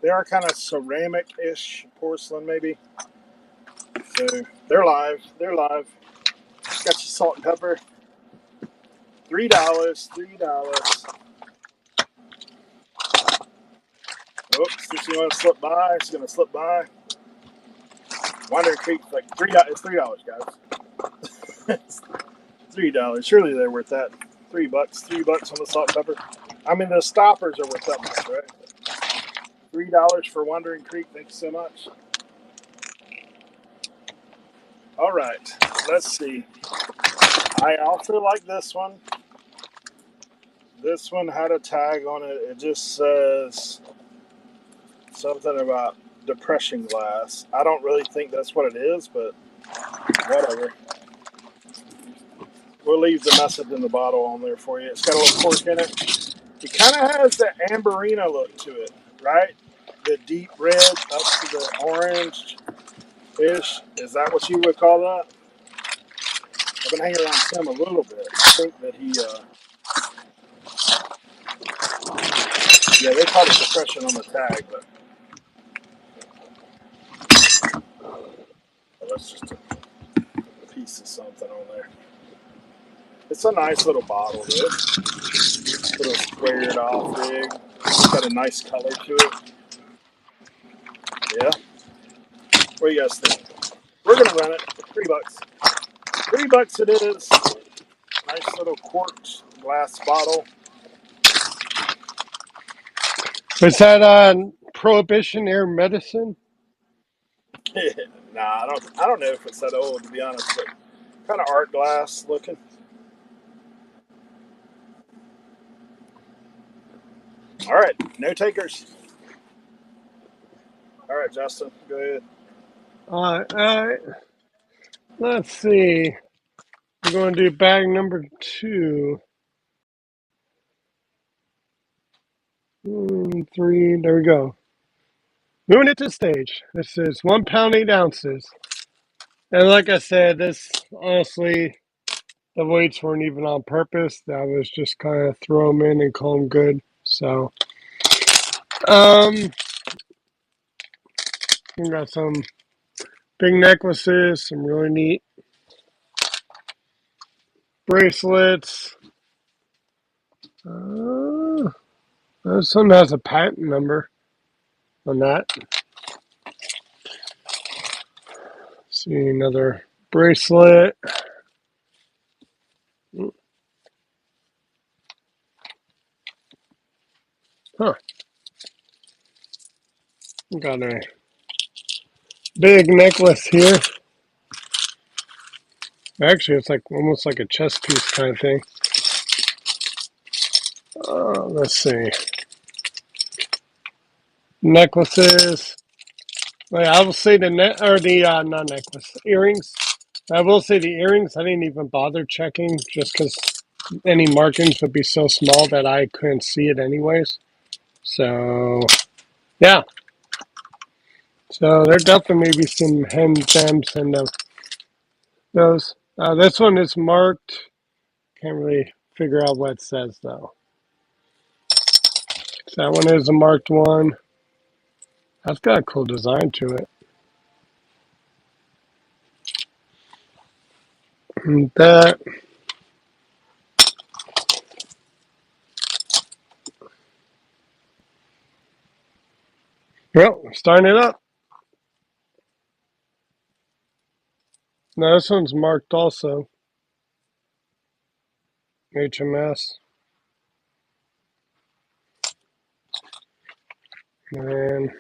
They are kind of ceramic-ish porcelain, maybe. So they're live. They're live. Got your salt and pepper. $3. $3. Oops, this is gonna slip by. It's gonna slip by. Wandering Creek's like $3. It's $3, guys. $3. Surely they're worth that. $3. $3 on the salt and pepper. I mean, the stoppers are worth that much, right? $3 for Wandering Creek. Thank you so much. All right, let's see. I also like this one. This one had a tag on it. It just says something about depression glass. I don't really think that's what it is, but whatever. We'll leave the message in the bottle on there for you. It's got a little cork in it. It kind of has the amberina look to it, right? The deep red up to the orange ish. Is that what you would call that? I've been hanging around Tim a little bit. I think that yeah, they call it depression on the tag, but that's just a piece of something on there. It's a nice little bottle, dude. Little squared off rig. It's got a nice color to it. Yeah. What do you guys think? We're gonna run it. $3. $3 it is. Nice little corked glass bottle. Was that Prohibition Air Medicine? Nah, I don't know if it's that old to be honest, but kind of art glass looking. All right, no takers. All right, Justin, go ahead. All right. Let's see. We're going to do bag number 2. 3. There we go. Moving it to stage. This is 1 pound 8 ounces. And like I said, this honestly, the weights weren't even on purpose. That was just kind of throw them in and call them good. So, we got some big necklaces, some really neat bracelets, This one has a patent number on that. See another bracelet. Huh. Got a big necklace here. Actually, it's like almost like a chest piece kind of thing. Let's see. Necklaces. Well, I will say the not necklace, earrings. I will say the earrings. I didn't even bother checking just because any markings would be so small that I couldn't see it anyways. So yeah. So there definitely may be some hem stems and those. This one is marked. Can't really figure out what it says though. So that one is a marked one. That's got a cool design to it. And that. Well, starting it up. Now this one's marked also. HMS. And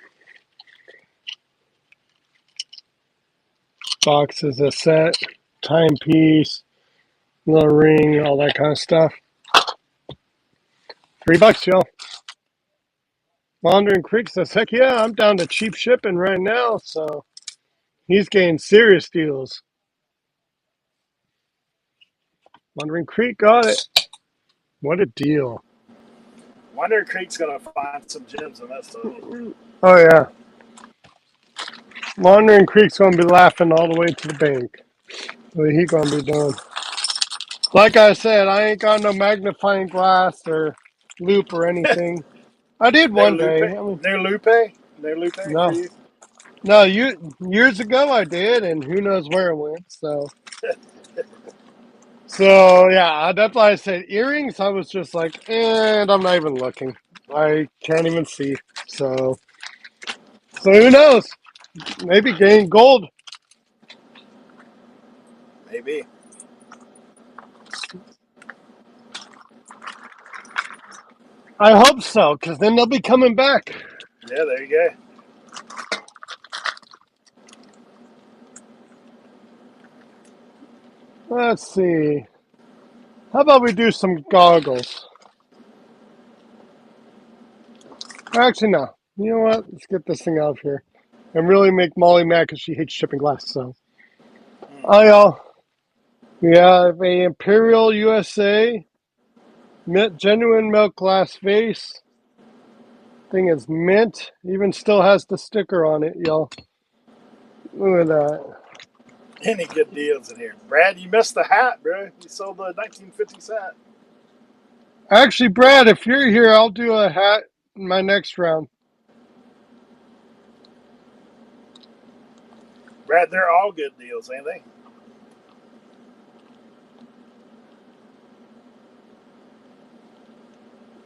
box is a set, timepiece, little ring, all that kind of stuff. $3, y'all. Wandering Creek says, heck yeah, I'm down to cheap shipping right now, so he's getting serious deals. Wandering Creek got it. What a deal. Wonder Creek's gonna find some gems in that stuff. Oh yeah. Wandering Creek's gonna be laughing all the way to the bank. What he gonna be doing? Like I said, I ain't got no magnifying glass or loop or anything. I did No one lupe, day. I mean, no lupe for no, you. no, years ago I did, and who knows where it went. So yeah, that's why I said earrings. I was just like, and I'm not even looking. I can't even see. So who knows? Maybe gain gold. Maybe. I hope so, because then they'll be coming back. Yeah, there you go. Let's see. How about we do some goggles? Actually, no. You know what? Let's get this thing out of here and really make Molly mad because she hates shipping glass. So, hi y'all. We have a Imperial USA genuine milk glass vase. Thing is mint. Even still has the sticker on it, y'all. Look at that. Any good deals in here, Brad? You missed the hat, bro. You sold the 1950s hat. Actually, Brad, if you're here, I'll do a hat in my next round. Brad, they're all good deals, ain't they?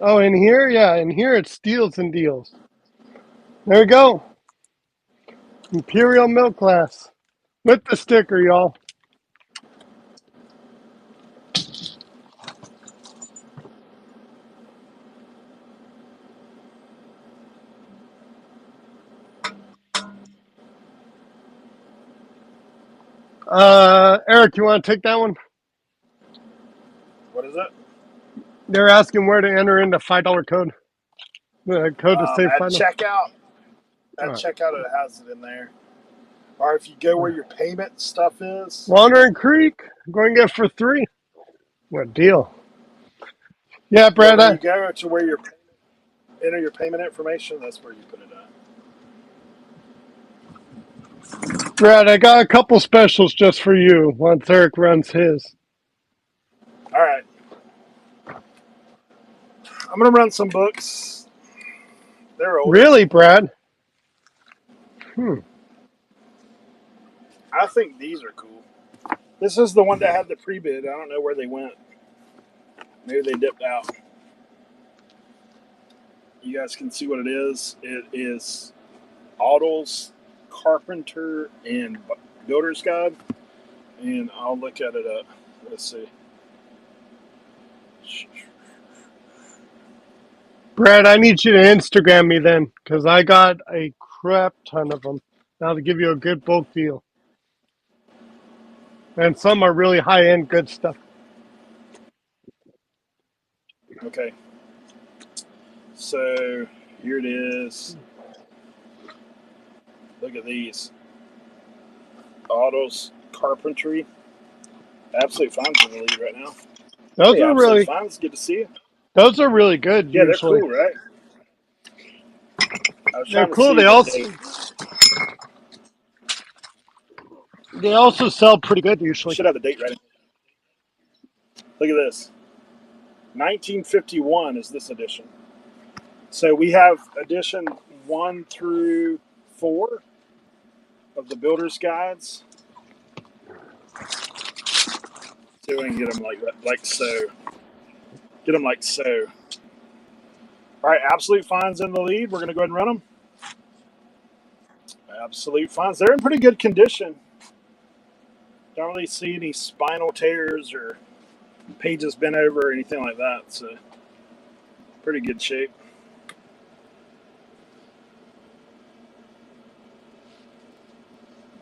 Oh, in here? Yeah, in here it's steals and deals. There we go. Imperial milk glass. With the sticker, y'all. Eric, you want to take that one? What is it? They're asking where to enter in the $5 code. The code to save At $5. checkout. All At right. checkout, it has it in there. Or if you go where your payment stuff is. Wandering Creek, going to get for $3. What deal? Yeah, Yeah, Brad. where you go to where your enter your payment information. That's where you put it at. Brad, I got a couple specials just for you once Eric runs his. All right. I'm gonna run some books. They're older. Really, Brad? Hmm. I think these are cool. This is the one that had the pre-bid. I don't know where they went. Maybe they dipped out. You guys can see what it is. It is Otto's Carpenter and Builder's Guide, and I'll look at it up. Let's see. Brad, I need you to Instagram me then, because I got a crap ton of them. Now to give you a good bulk deal. And some are really high-end good stuff. Okay. So here it is. Look at these. Otto's Carpentry. Absolute Finds in the lead right now. Those Hey, are Absolute really Finds. Good to see you. those are really good Yeah, they're usually. cool, right? I was They're trying to cool. see the date. They also sell pretty good usually. Should have the date right. Look at this. 1951 is this edition. So we have edition 1 through 4 of the Builder's Guides. See if we can get them like so. Get them like so. All right, Absolute Finds in the lead. We're going to go ahead and run them. Absolute Finds. They're in pretty good condition. Don't really see any spinal tears or pages bent over or anything like that. So pretty good shape.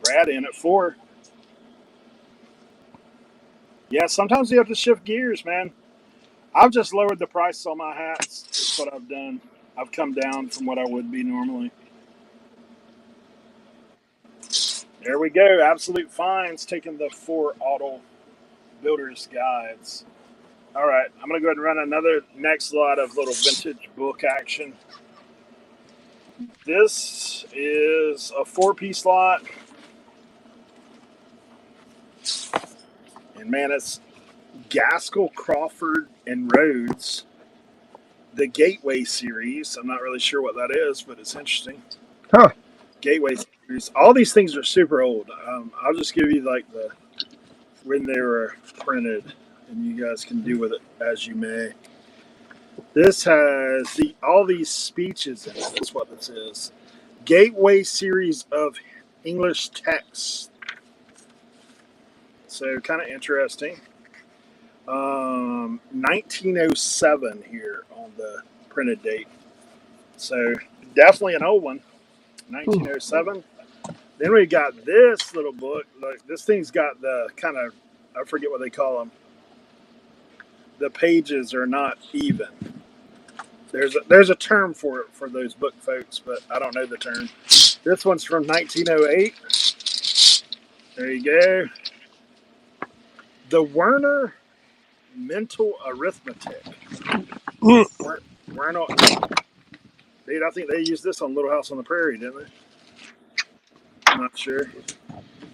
Brad in at 4. Yeah, sometimes you have to shift gears, man. I've just lowered the price on my hats. That's what I've done. I've come down from what I would be normally. There we go. Absolute Finds taking the 4 Auto Builder's Guides. All right, I'm going to go ahead and run another next lot of little vintage book action. This is a 4-piece lot. And man, it's Gaskell, Crawford, and Rhodes. The Gateway series. I'm not really sure what that is, but it's interesting. Huh. Gateway series. All these things are super old. I'll just give you like the when they were printed, and you guys can do with it as you may. This has all these speeches in it. That's what this is. Gateway series of English texts. So kind of interesting. 1907 here on the printed date. So definitely an old one. 1907. Then we got this little book. Look, this thing's got the kind of, I forget what they call them. The pages are not even. There's a term for it for those book folks, but I don't know the term. This one's from 1908. There you go. The Werner Mental Arithmetic. Werner, dude, I think they used this on Little House on the Prairie, didn't they? I'm not sure.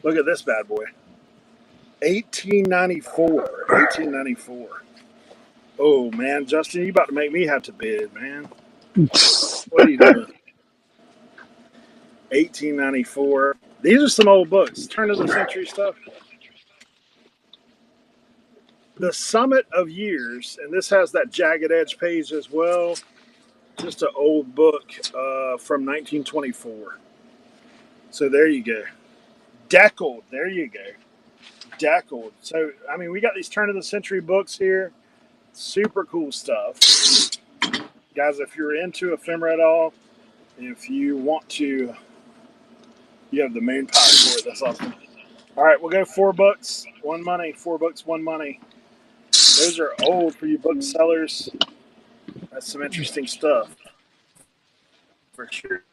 Look at this bad boy. 1894. 1894. Oh, man. Justin, you about to make me have to bid, man. What are you doing? 1894. These are some old books. Turn of the century stuff. The Summit of Years, and this has that jagged edge page as well. Just an old book from 1924. So there you go. Deckled. There you go. Deckled. So, I mean, we got these turn of the century books here. Super cool stuff. Guys, if you're into ephemera at all, if you want to, you have the main pack for it. That's awesome. All right, we'll go $4, 1 money. $4, 1 money. Those are old for you booksellers. That's some interesting stuff. For sure.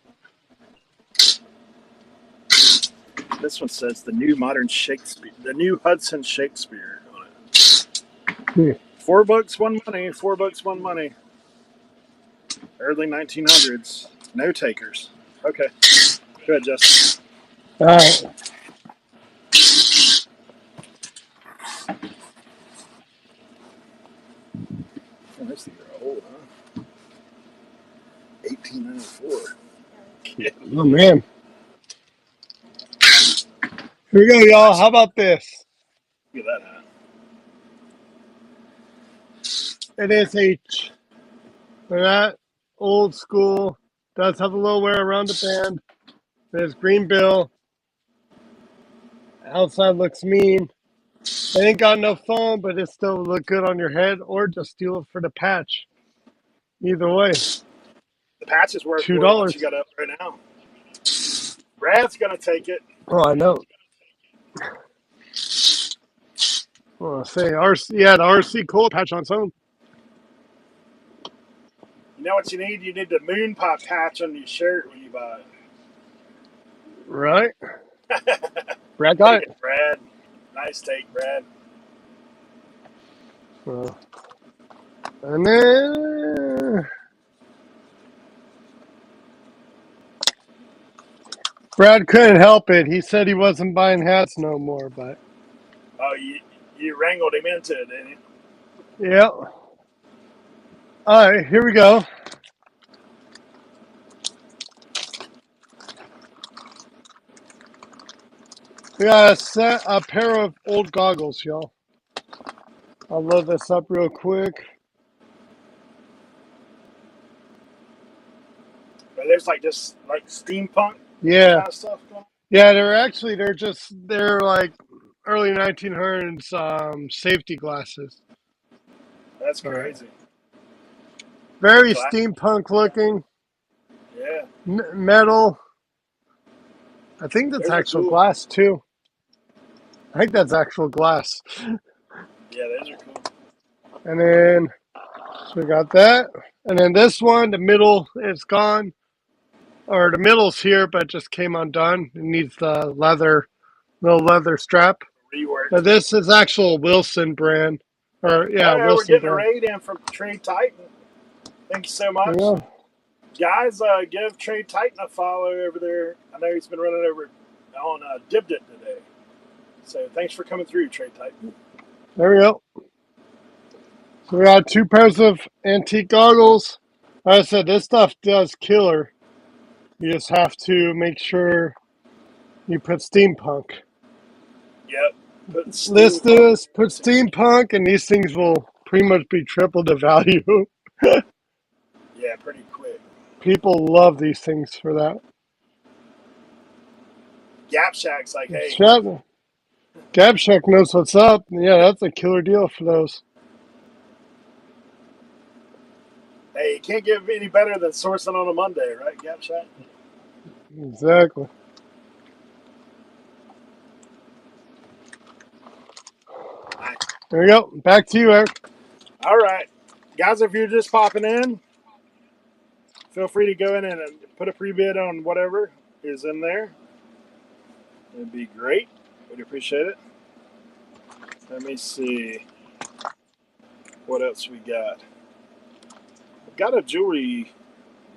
This one says the new modern Shakespeare, the new Hudson Shakespeare on it. $4, 1 money. $4, 1 money. Early 1900s. No takers. Okay. Go ahead, Justin. All right. Oh, these things are old, huh? 1894. Oh man. Here we go, y'all. How about this? Look at that, huh? It is a that old school. Does have a little wear around the band. There's green bill. Outside looks mean. It ain't got no foam, but it still look good on your head, or just steal it for the patch. Either way, The patch is worth more than what you $2. got up right now. Brad's gonna take it. Oh, I know. Well, say RC, yeah, the RC cola patch on its own. You know what you need? You need the moon pie patch on your shirt when you buy Right? it. Brad got Take it. it, Brad. Nice take, Brad. And then Brad couldn't help it. He said he wasn't buying hats no more, but Oh, you wrangled him into it, didn't you? yeah. All right, here we go. We got a pair of old goggles, y'all. I'll load this up real quick. But there's like just like steampunk Yeah. kind of stuff going on. Yeah, they're like early 1900s safety glasses. That's All right. crazy. Very Class. steampunk looking. Yeah, Metal. I think that's those are actual cool. glass too. I think that's actual glass. Yeah, those are cool. And then so we got that. And then this one, the middle is gone. Or the middle's here, but just came undone. It needs the little leather strap. Rework. But this is actual Wilson brand. Or yeah, Oh, we're Wilson getting a brand. raid in from Trade Titan. Thank you so There you much. go. Guys, give Trade Titan a follow over there. I know he's been running over on Dibdit today. So thanks for coming through, Trade Titan. There we go. So we got 2 pairs of antique goggles. Like I said, this stuff does killer. You just have to make sure you put steampunk. Yep. Put List steampunk. this, put steampunk, and these things will pretty much be triple the value. Yeah, pretty quick. People love these things for that. Gap Shack's like, hey, Gab Shack knows what's up. Yeah, that's a killer deal for those. hey, you can't get any better than sourcing on a Monday, right, Gap Shack? Exactly. Nice. There you go. Back to you, Eric. All right. Guys, if you're just popping in, feel free to go in and put a pre-bid on whatever is in there. It'd be great. We'd appreciate it. Let me see what else we got. We've got a jewelry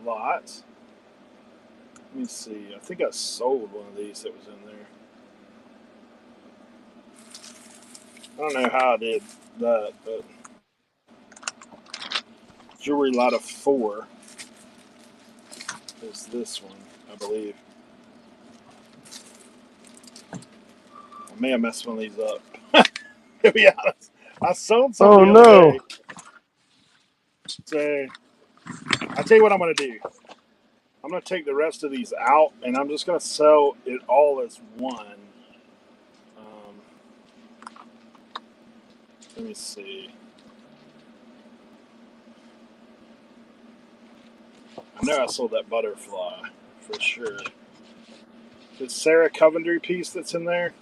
lot. Let me see. I think I sold one of these that was in there. I don't know how I did that, but jewelry lot of 4 is this one, I believe. I may have messed one of these up. To be honest, I sold some Oh the other no. day. So I tell you what I'm going to do. I'm going to take the rest of these out, and I'm just going to sell it all as one. Let me see. I know I sold that butterfly for sure. The Sarah Coventry piece that's in there.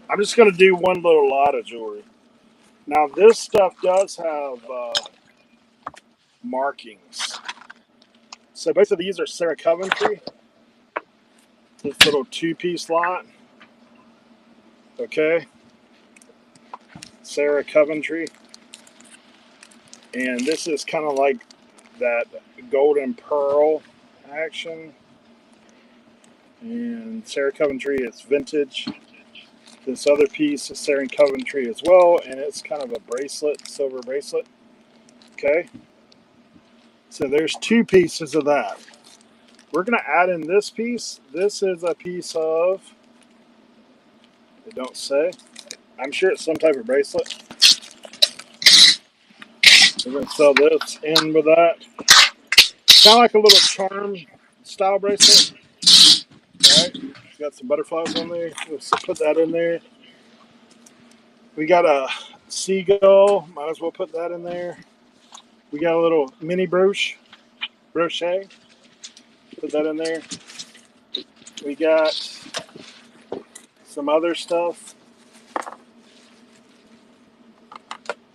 I'm just going to do one little lot of jewelry. Now, this stuff does have markings. So both of these are Sarah Coventry. This little 2-piece lot. Okay. Sarah Coventry. And this is kind of like that golden pearl action. And Sarah Coventry, it's vintage. This other piece is Sarah Coventry as well, and it's kind of a bracelet, silver bracelet. Okay. So there's 2 pieces of that. We're going to add in this piece. This is a piece of the Don't say. I'm sure it's some type of bracelet. We're going to sell this in with that. Kind of like a little charm style bracelet. Right? Got some butterflies on there. Let's put that in there. We got a seagull. Might as well put that in there. We got a little mini brooch. Brochet. Put that in there. We got some other stuff.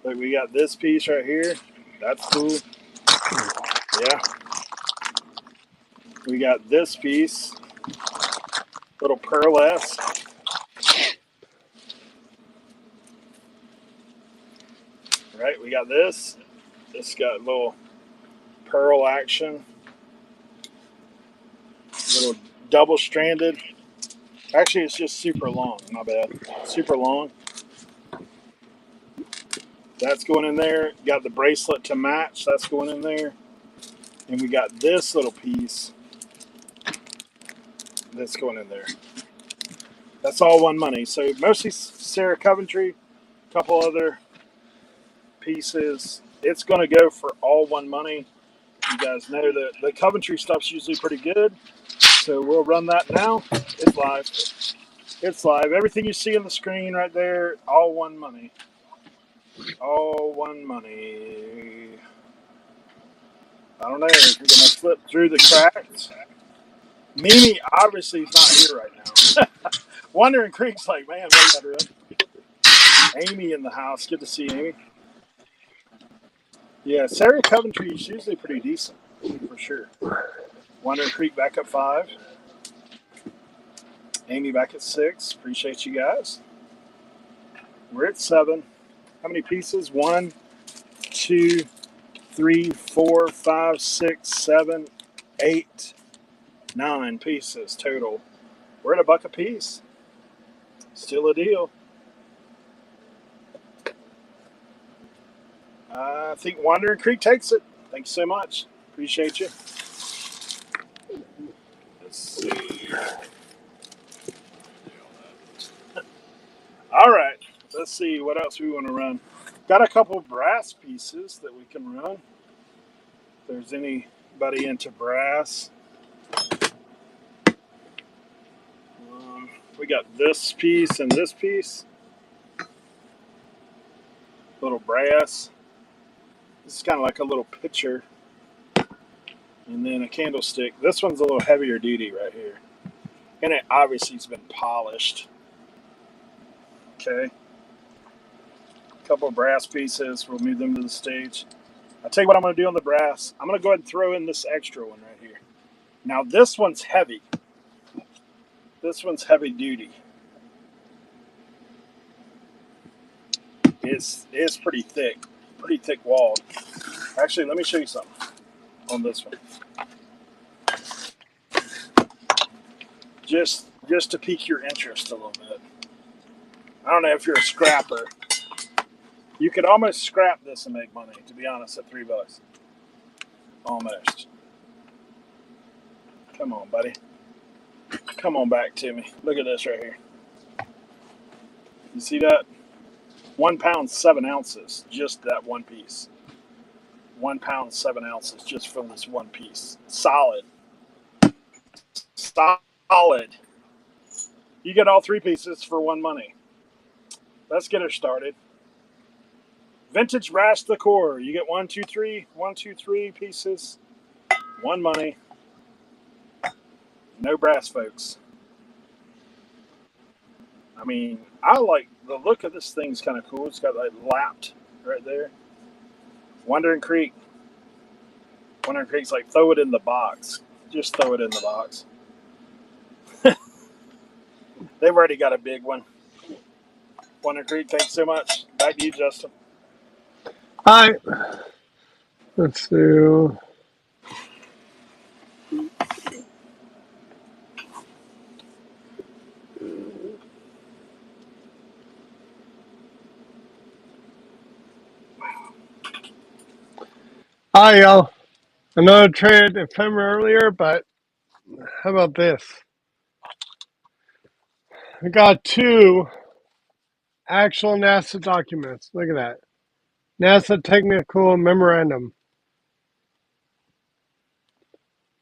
Like we got this piece right here. That's cool. Yeah. We got this piece. Little pearlesque. Right. We got this. This got a little pearl action. Little double stranded. Actually, it's just super long. My bad. Super long. That's going in there. Got the bracelet to match. That's going in there. And we got this little piece that's going in there. That's all one money. So mostly Sarah Coventry, a couple other pieces. It's going to go for all one money. You guys know that the Coventry stuff's usually pretty good. So we'll run that now. It's live. It's live. Everything you see on the screen right there, all one money. All one money. I don't know if you're going to flip through the cracks. Mimi obviously is not here right now. Wandering Creek's like, man, what are you doing? Amy in the house. Good to see Amy. Yeah, Sarah Coventry is usually pretty decent, for sure. Wandering Creek back at 5. Amy back at 6. Appreciate you guys. We're at 7. How many pieces? 1, 2, 3, 4, 5, 6, 7, 8, 9 pieces total. We're at $1 a piece. Still a deal. I think Wandering Creek takes it. Thanks so much. Appreciate you. Let's see. All right. Let's see what else we want to run. Got a couple brass pieces that we can run. If there's anybody into brass. We got this piece and this piece. Little brass. This is kind of like a little pitcher. And then a candlestick. This one's a little heavier duty right here. And it obviously has been polished. Okay. A couple of brass pieces. We'll move them to the stage. I'll tell you what I'm going to do on the brass. I'm going to go ahead and throw in this extra one right here. Now this one's heavy. This one's heavy duty. It's pretty thick walled. Actually, let me show you something on this one. Just to pique your interest a little bit. I don't know if you're a scrapper. You could almost scrap this and make money, to be honest, at $3. Almost. Come on, buddy. Come on back to me. Look at this right here. You see that? 1 pound, 7 ounces. Just that one piece. 1 pound, 7 ounces just from this one piece. Solid. Solid. You get all 3 pieces for one money. Let's get her started. Vintage brass decor. You get 1, 2, 3. 1, 2, 3 pieces. One money. No brass, folks. I mean, I like the look of this thing's kind of cool. It's got like lapped right there. Wandering Creek. Wandering Creek's like, throw it in the box. Just throw it in the box. They've already got a big one. Wandering Creek, thanks so much. Back to you, Justin. Hi. Let's do. Hi, y'all. I know I traded ephemera earlier, but how about this? I got 2 actual NASA documents. Look at that. NASA Technical Memorandum.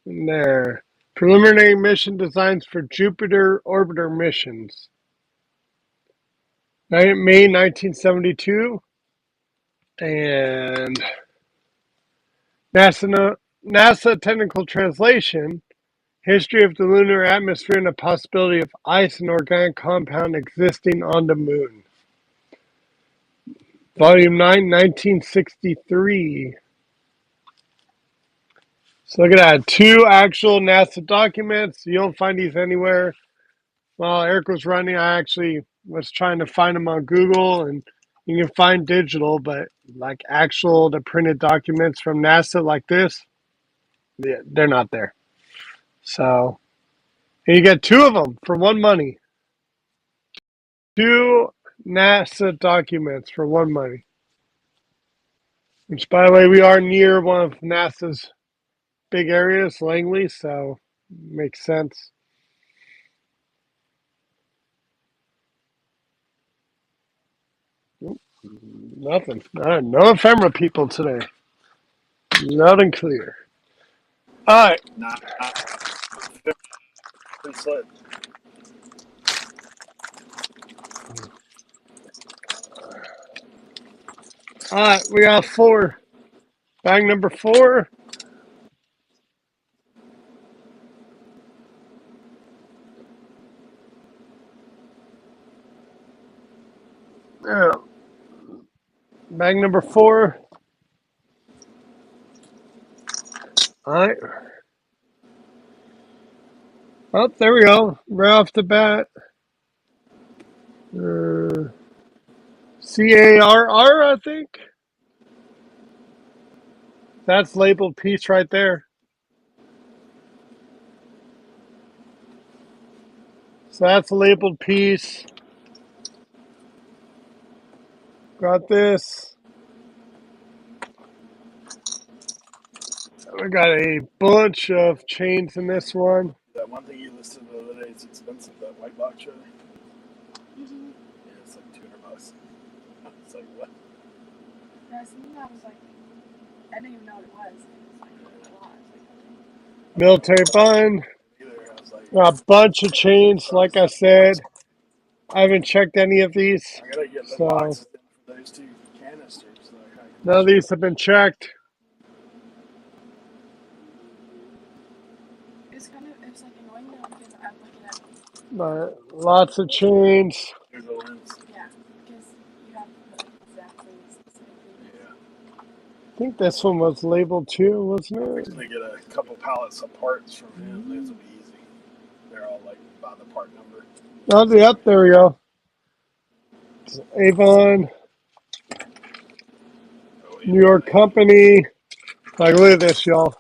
And there. Preliminary mission designs for Jupiter orbiter missions. May 1972. And NASA Technical Translation. History of the lunar atmosphere and the possibility of ice and organic compound existing on the moon. Volume 9, 1963. So look at that. 2 actual NASA documents. You don't find these anywhere. While Eric was running, I actually was trying to find them on Google, and you can find digital, but like actual, the printed documents from NASA like this, yeah, they're not there. So, and you get 2 of them for one money. 2 NASA documents for one money. Which, by the way, we are near one of NASA's big areas, Langley, so makes sense. Nothing. No ephemera people today. Loud and clear. All right. Not All right. We got 4. Bag number 4. Yeah. Bag number 4. All right. Oh, there we go. Right off the bat. CARR, I think. That's labeled piece right there. So that's a labeled piece. Got this. We got a bunch of chains in this one. that one thing you listed the other day is expensive. That white box show. Mm-hmm. Yeah, it's like $200. It's like what? Yeah, something that was like, I didn't even know what it was. It was like a lot. Like, Military bun. Either I was like, A bunch of chains, like I said. I haven't checked any of these. I gotta get the So boxes in for those 2 canisters. So I kinda none of these have been checked. it was like annoying though because I'm looking at, But lots of chains. Here's the lens. yeah, because you have to put like exactly specific things. Yeah. I think this one was labeled too, wasn't I'm it? gonna get a couple pallets of parts from him. Those will be easy. They're all like by the part number. Oh, yep, there we go. Avon, Oh, New York Company. Like, look at this, y'all.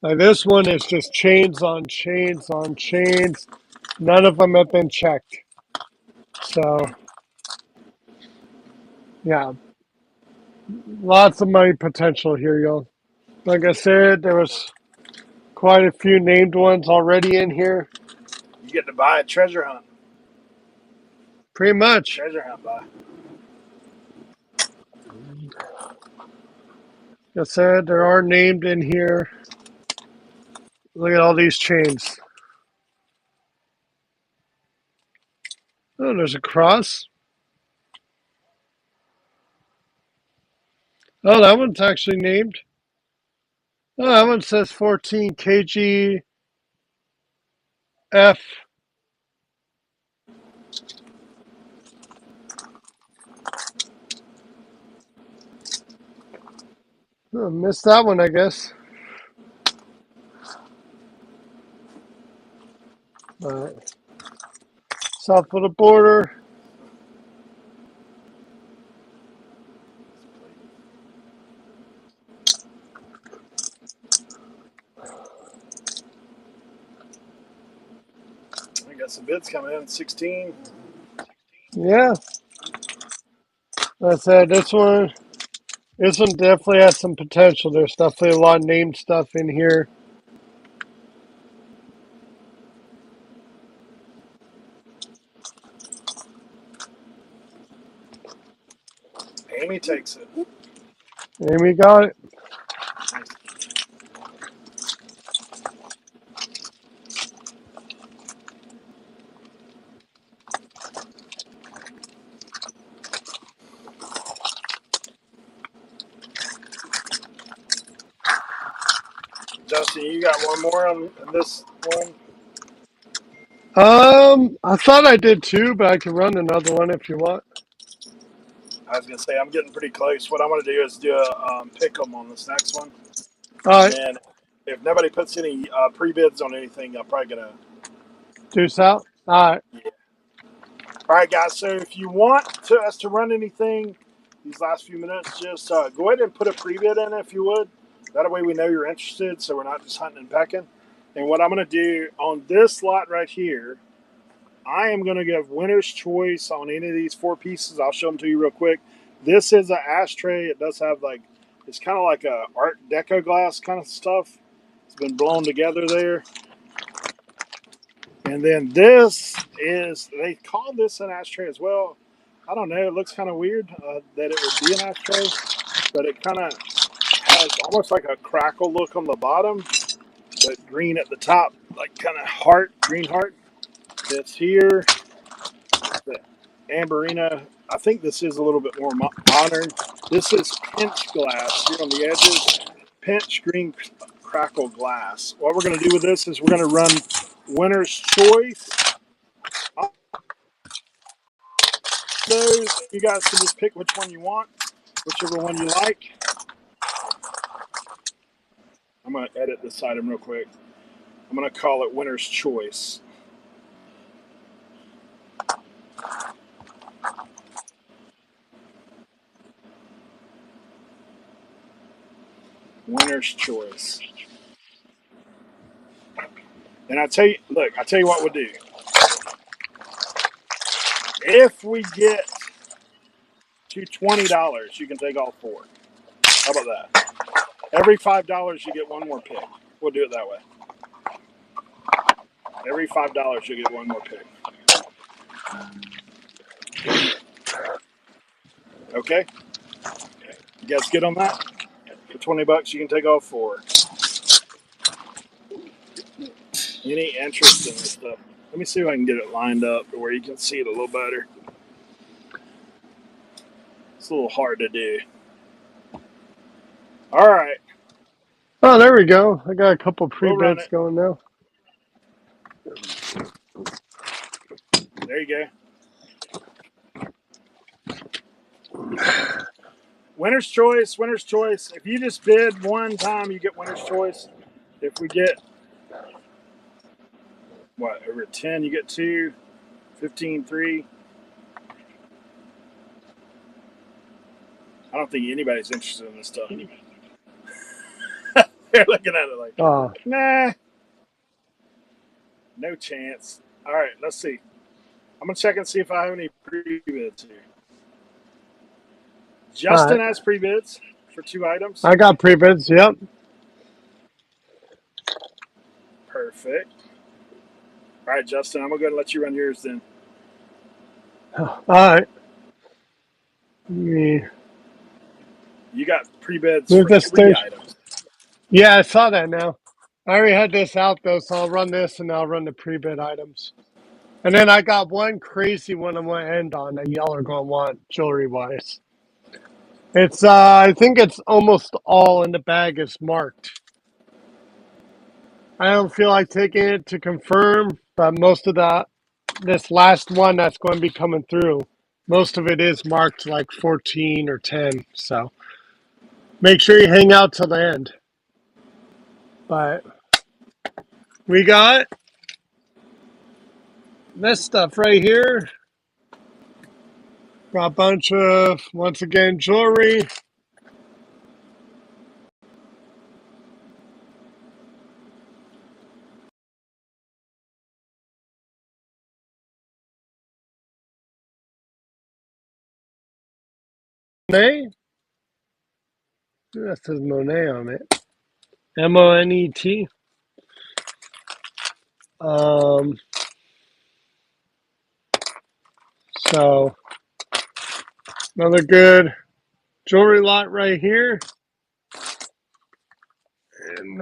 Like, this one is just chains on chains on chains. None of them have been checked. So, yeah, lots of money potential here, y'all. Like I said, there was quite a few named ones already in here. You get to buy a treasure hunt. Pretty much. Treasure hunt buy. Like I said, there are named in here. Look at all these chains. Oh, there's a cross. Oh, that one's actually named. Oh, that one says 14 KGF. Oh, missed that one, I guess. All right. South of the border. I got some bids coming in. 16. Yeah. I said this one definitely has some potential. There's definitely a lot of named stuff in here. Amy takes it. Amy got it. Nice. Justin, you got one more on this one? I thought I did too, but I can run another one if you want. I was gonna say I'm getting pretty close. What I want to do is do a pick 'em on this next one, All and right, then if nobody puts any pre bids on anything, I'm probably gonna. deuce out. All right. Yeah. All right, guys. So if you want us to run anything these last few minutes, just go ahead and put a pre bid in if you would. That way we know you're interested, so we're not just hunting and pecking. And what I'm gonna do on this lot right here, I am going to give winner's choice on any of these four pieces. I'll show them to you real quick. This is an ashtray. It does have like, it's kind of like a Art Deco glass kind of stuff. It's been blown together there. And then this is, they call this an ashtray as well. I don't know. It looks kind of weird that it would be an ashtray, but it kind of has almost like a crackle look on the bottom, but green at the top, like kind of heart, green heart. It's here. The Amberina, I think this is a little bit more modern. This is pinch glass here on the edges, pinch green crackle glass. What we're going to do with this is we're going to run winner's choice. Those you guys can just pick which one you want, whichever one you like. I'm going to edit this item real quick. I'm going to call it winner's choice. Winner's choice. And I tell you, look, I tell you what we'll do. If we get to $20, you can take all four. How about that? Every $5 you get one more pick. We'll do it that way. Every $5 you get one more pick. Okay? You guys get on that? For $20 you can take all four. Any interest in this stuff? Let me see if I can get it lined up to where you can see it a little better. It's a little hard to do. All right. Oh, there we go. I got a couple We'll run pre-bids it. going now. There you go. Winner's choice, winner's choice. If you just bid one time, you get winner's choice. If we get, what, over 10, you get two, 15, three. I don't think anybody's interested in this stuff. They're looking at it like, Oh, nah, no chance. All right, let's see. I'm going to check and see if I have any pre-bids here. all Justin right. has pre-bids for 2 items. I got pre-bids. Yep. Perfect. All right, Justin, I'm going to go and let you run yours then. All right. Me You got pre-bids move for this 3 station. items. Yeah, I saw that now. I already had this out though, so I'll run this and I'll run the pre-bid items. And then I got one crazy one I'm going to end on that y'all are going to want jewelry-wise. It's I think it's almost all in the bag is marked. I don't feel like taking it to confirm, but most of this last one that's going to be coming through, most of it is marked like 14 or 10. So make sure you hang out till the end. But we got this stuff right here. Got a bunch of, once again, jewelry. Monet. That says Monet on it. Monet. Um, so another good jewelry lot right here. And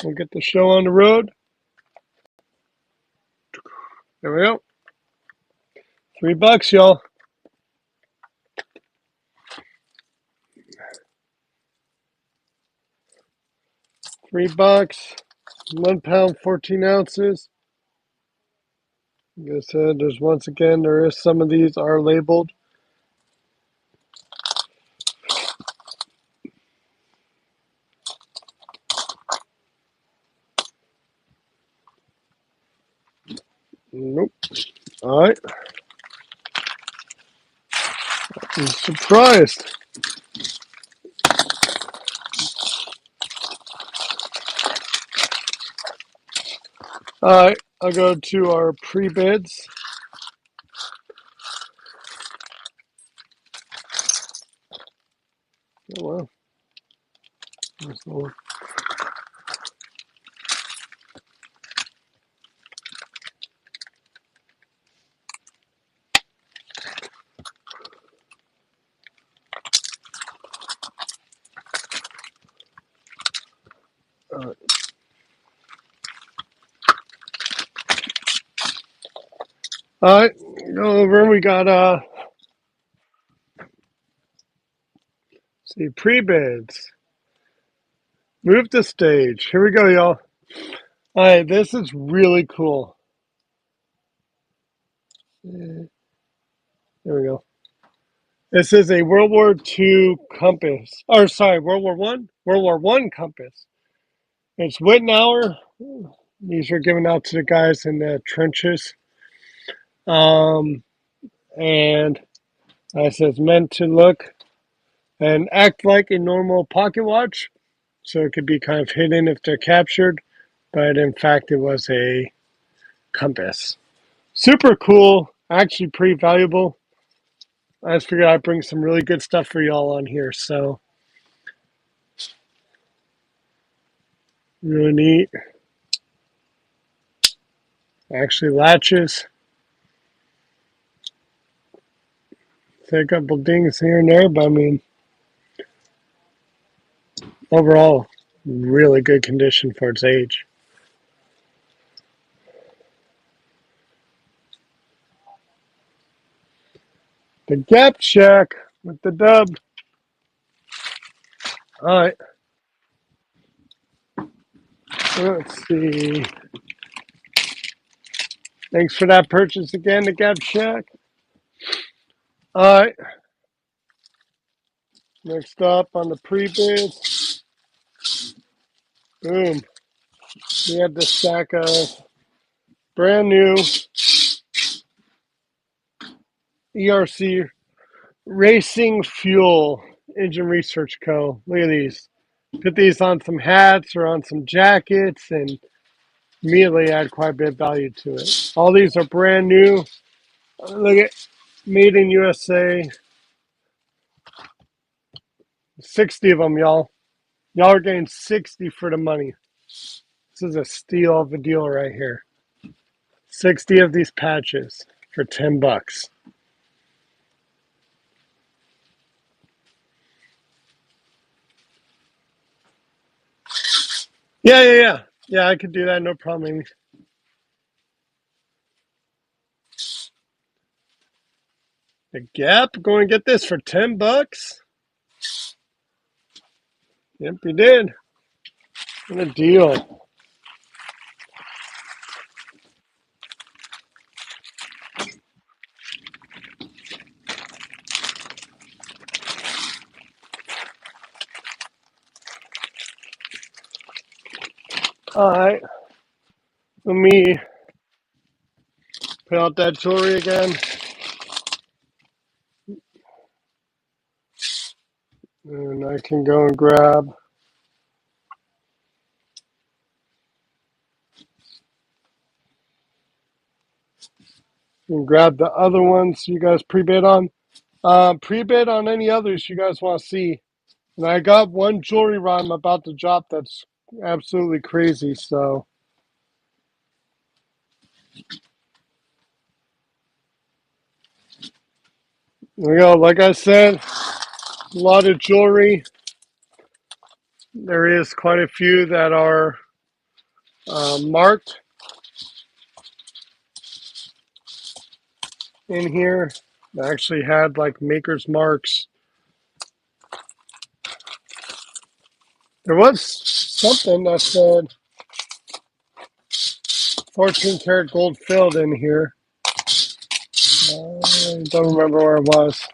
we'll get the show on the road. There we go. $3, y'all. $3. 1 pound, 14 ounces. Like I said, once again, there is some of these are labeled. Nope. All right. I'm surprised. All right. I'll go to our pre-bids. Oh, wow. There's the one. All right. Go over. We got, see, pre-bids. Move the stage. Here we go, y'all. All right. This is really cool. There we go. This is a World War II compass. Or sorry, World War One? World War One compass. It's Wittenauer. These were given out to the guys in the trenches. And it says meant to look and act like a normal pocket watch. So it could be kind of hidden if they're captured. But in fact, it was a compass. Super cool. Actually pretty valuable. I just figured I'd bring some really good stuff for y'all on here. So really neat. Actually latches. A couple dings here and there, but I mean, overall, really good condition for its age. The gap check with the dub. All right. Let's see. Thanks for that purchase again, the gap check. All right. Next up on the pre-bids. Boom. We have the stack of brand new ERC Racing Fuel Engine Research Co. Look at these. Put these on some hats or on some jackets and immediately add quite a bit of value to it. All these are brand new. Look at made in USA. 60 of them, y'all. Y'all are getting 60 for the money. This is a steal of a deal right here. 60 of these patches for $10. Yeah. Yeah, I could do that, no problem. The Gap, going to get this for $10? Yep, you did. What a deal. All right. Let me put out that jewelry again. And I can go and grab the other ones you guys pre-bid on. Pre-bid on any others you guys want to see. And I got one jewelry rod I'm about to drop that's absolutely crazy. So There we go. Like I said, a lot of jewelry. There is quite a few that are marked in here. I actually had like maker's marks. There was something that said 14 karat gold filled in here. I don't remember where it was.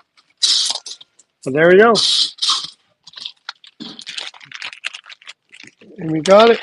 But there we go. And we got it.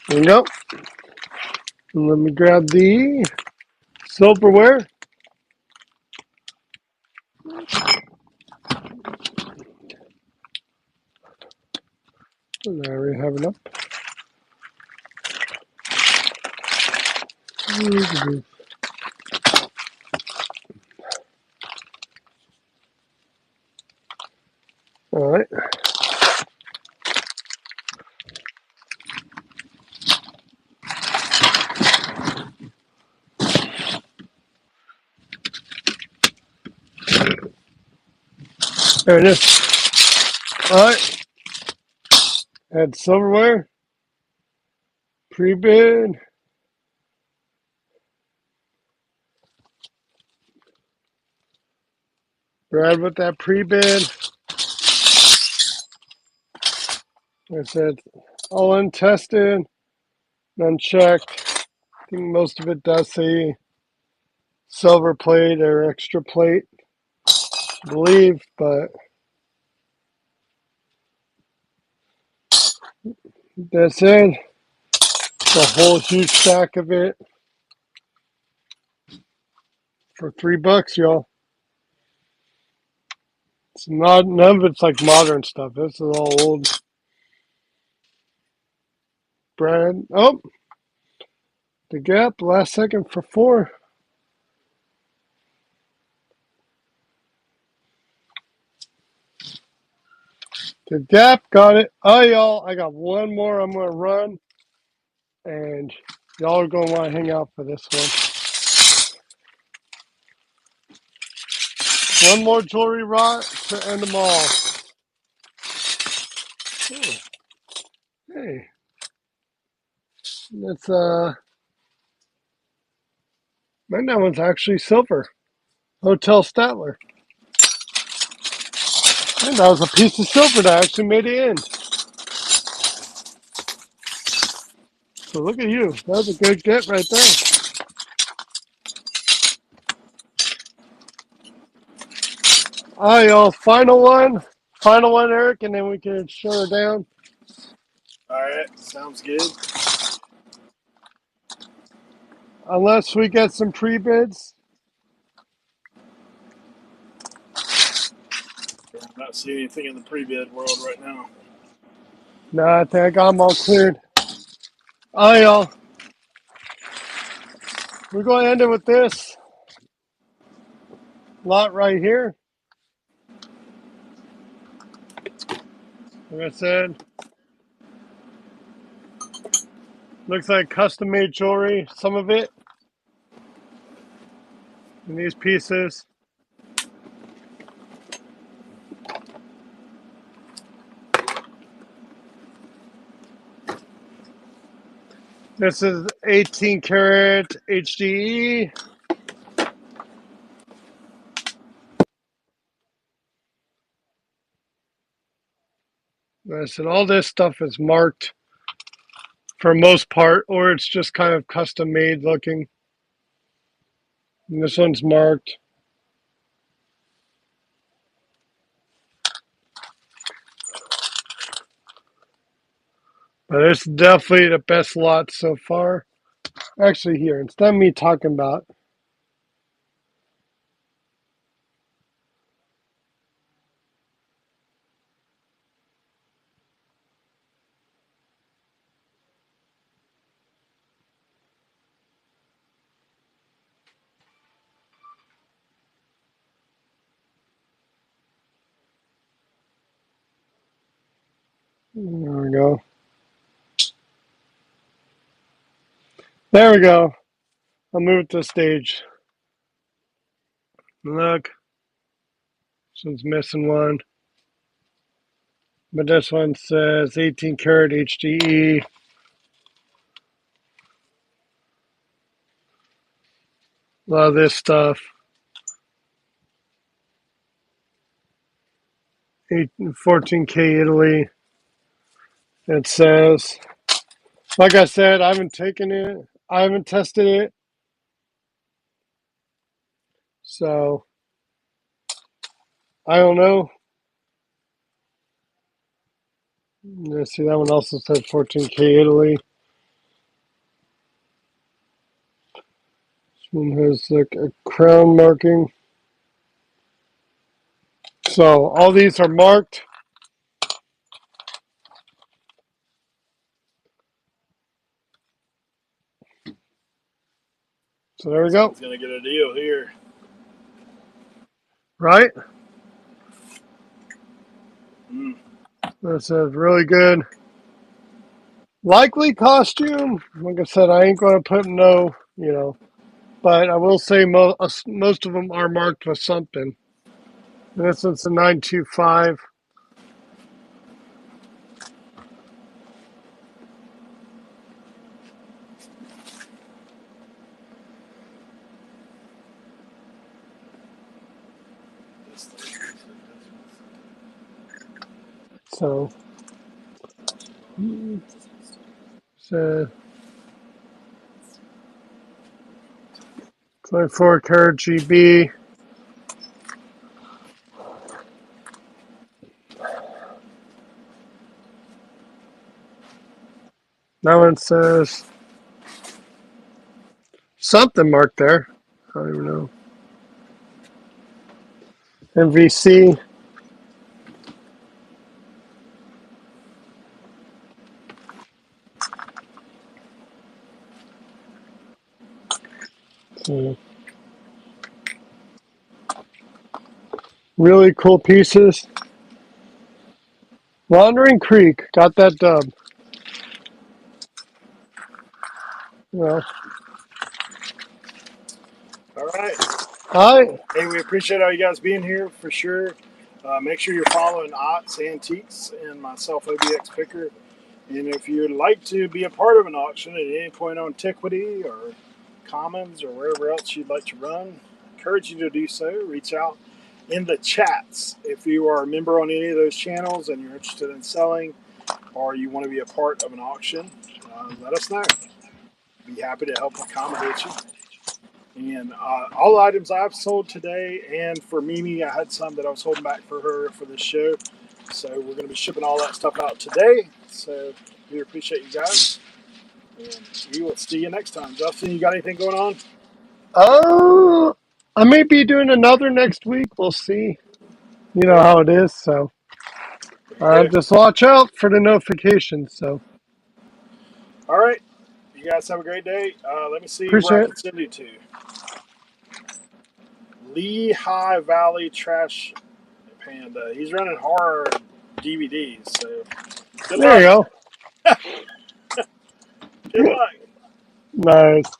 There we go. And let me grab the silverware. There we have it up. All right. There it is. All right. Add silverware. Pre-bid. Grab with that pre-bid. I said all untested, unchecked. I think most of it does say silver plate or extra plate, I believe, but that's it. It's a whole huge stack of it for $3, y'all. It's not, none of it's like modern stuff. This is all old brand. Oh, the Gap, last second for 4. The Gap got it. Oh, y'all, I got one more I'm going to run, and y'all are going to want to hang out for this one. One more jewelry rot to end them all. Oh, hey, that's, man, that one's actually silver. Hotel Statler. And that was a piece of silver that actually made it in. So look at you. That was a good get right there. All right, y'all. Final one. Final one, Eric, and then we can shut her down. All right, sounds good. Unless we get some pre-bids. I'm not seeing anything in the pre-bid world right now. No, I think I got them all cleared. All right, y'all. We're going to end it with this lot right here. Like I said, looks like custom-made jewelry, some of it. In these pieces. This is 18 karat HDE. Like I said, all this stuff is marked for most part, or it's just kind of custom made looking. And this one's marked. But it's definitely the best lot so far. Actually, here, instead of me talking about There we go. There we go. I'll move it to stage. Look, this one's missing one. But this one says 18 karat HDE. A lot of this stuff. 14K Italy. It says, like I said, I haven't taken it. I haven't tested it. So, I don't know. Let's see, that one also said 14K Italy. This one has like a crown marking. So, all these are marked. So, there we go. Someone's going to get a deal here. Right? Mm. That's a really good, likely costume. Like I said, I ain't going to put no, but I will say most of them are marked with something. This one's a 925. So, 24 karat GB. That one says something marked there. I don't even know. MVC. So, really cool pieces. Wandering Creek got that dub. Well, All right. I Hey, we appreciate all you guys being here for sure. Make sure you're following Ots Antiques and myself, Obx Picker. And if you'd like to be a part of an auction at any point on Tikwity or Commons or wherever else you'd like to run, I encourage you to do so. Reach out in the chats if you are a member on any of those channels and you're interested in selling or you want to be a part of an auction. Let us know. Be happy to help accommodate you. And all the items I've sold today, and for Mimi, I had some that I was holding back for her for this show. So we're going to be shipping all that stuff out today. So we appreciate you guys. And we will see you next time. Justin, you got anything going on? uh, I may be doing another next week. We'll see. You know Okay. how it is. So There you go. just watch out for the notifications. So All right. You guys have a great day. Let me see where I appreciate it. can send you to. Lehigh Valley Trash Panda. He's running horror DVDs. So good There luck. you go. Good luck. Nice.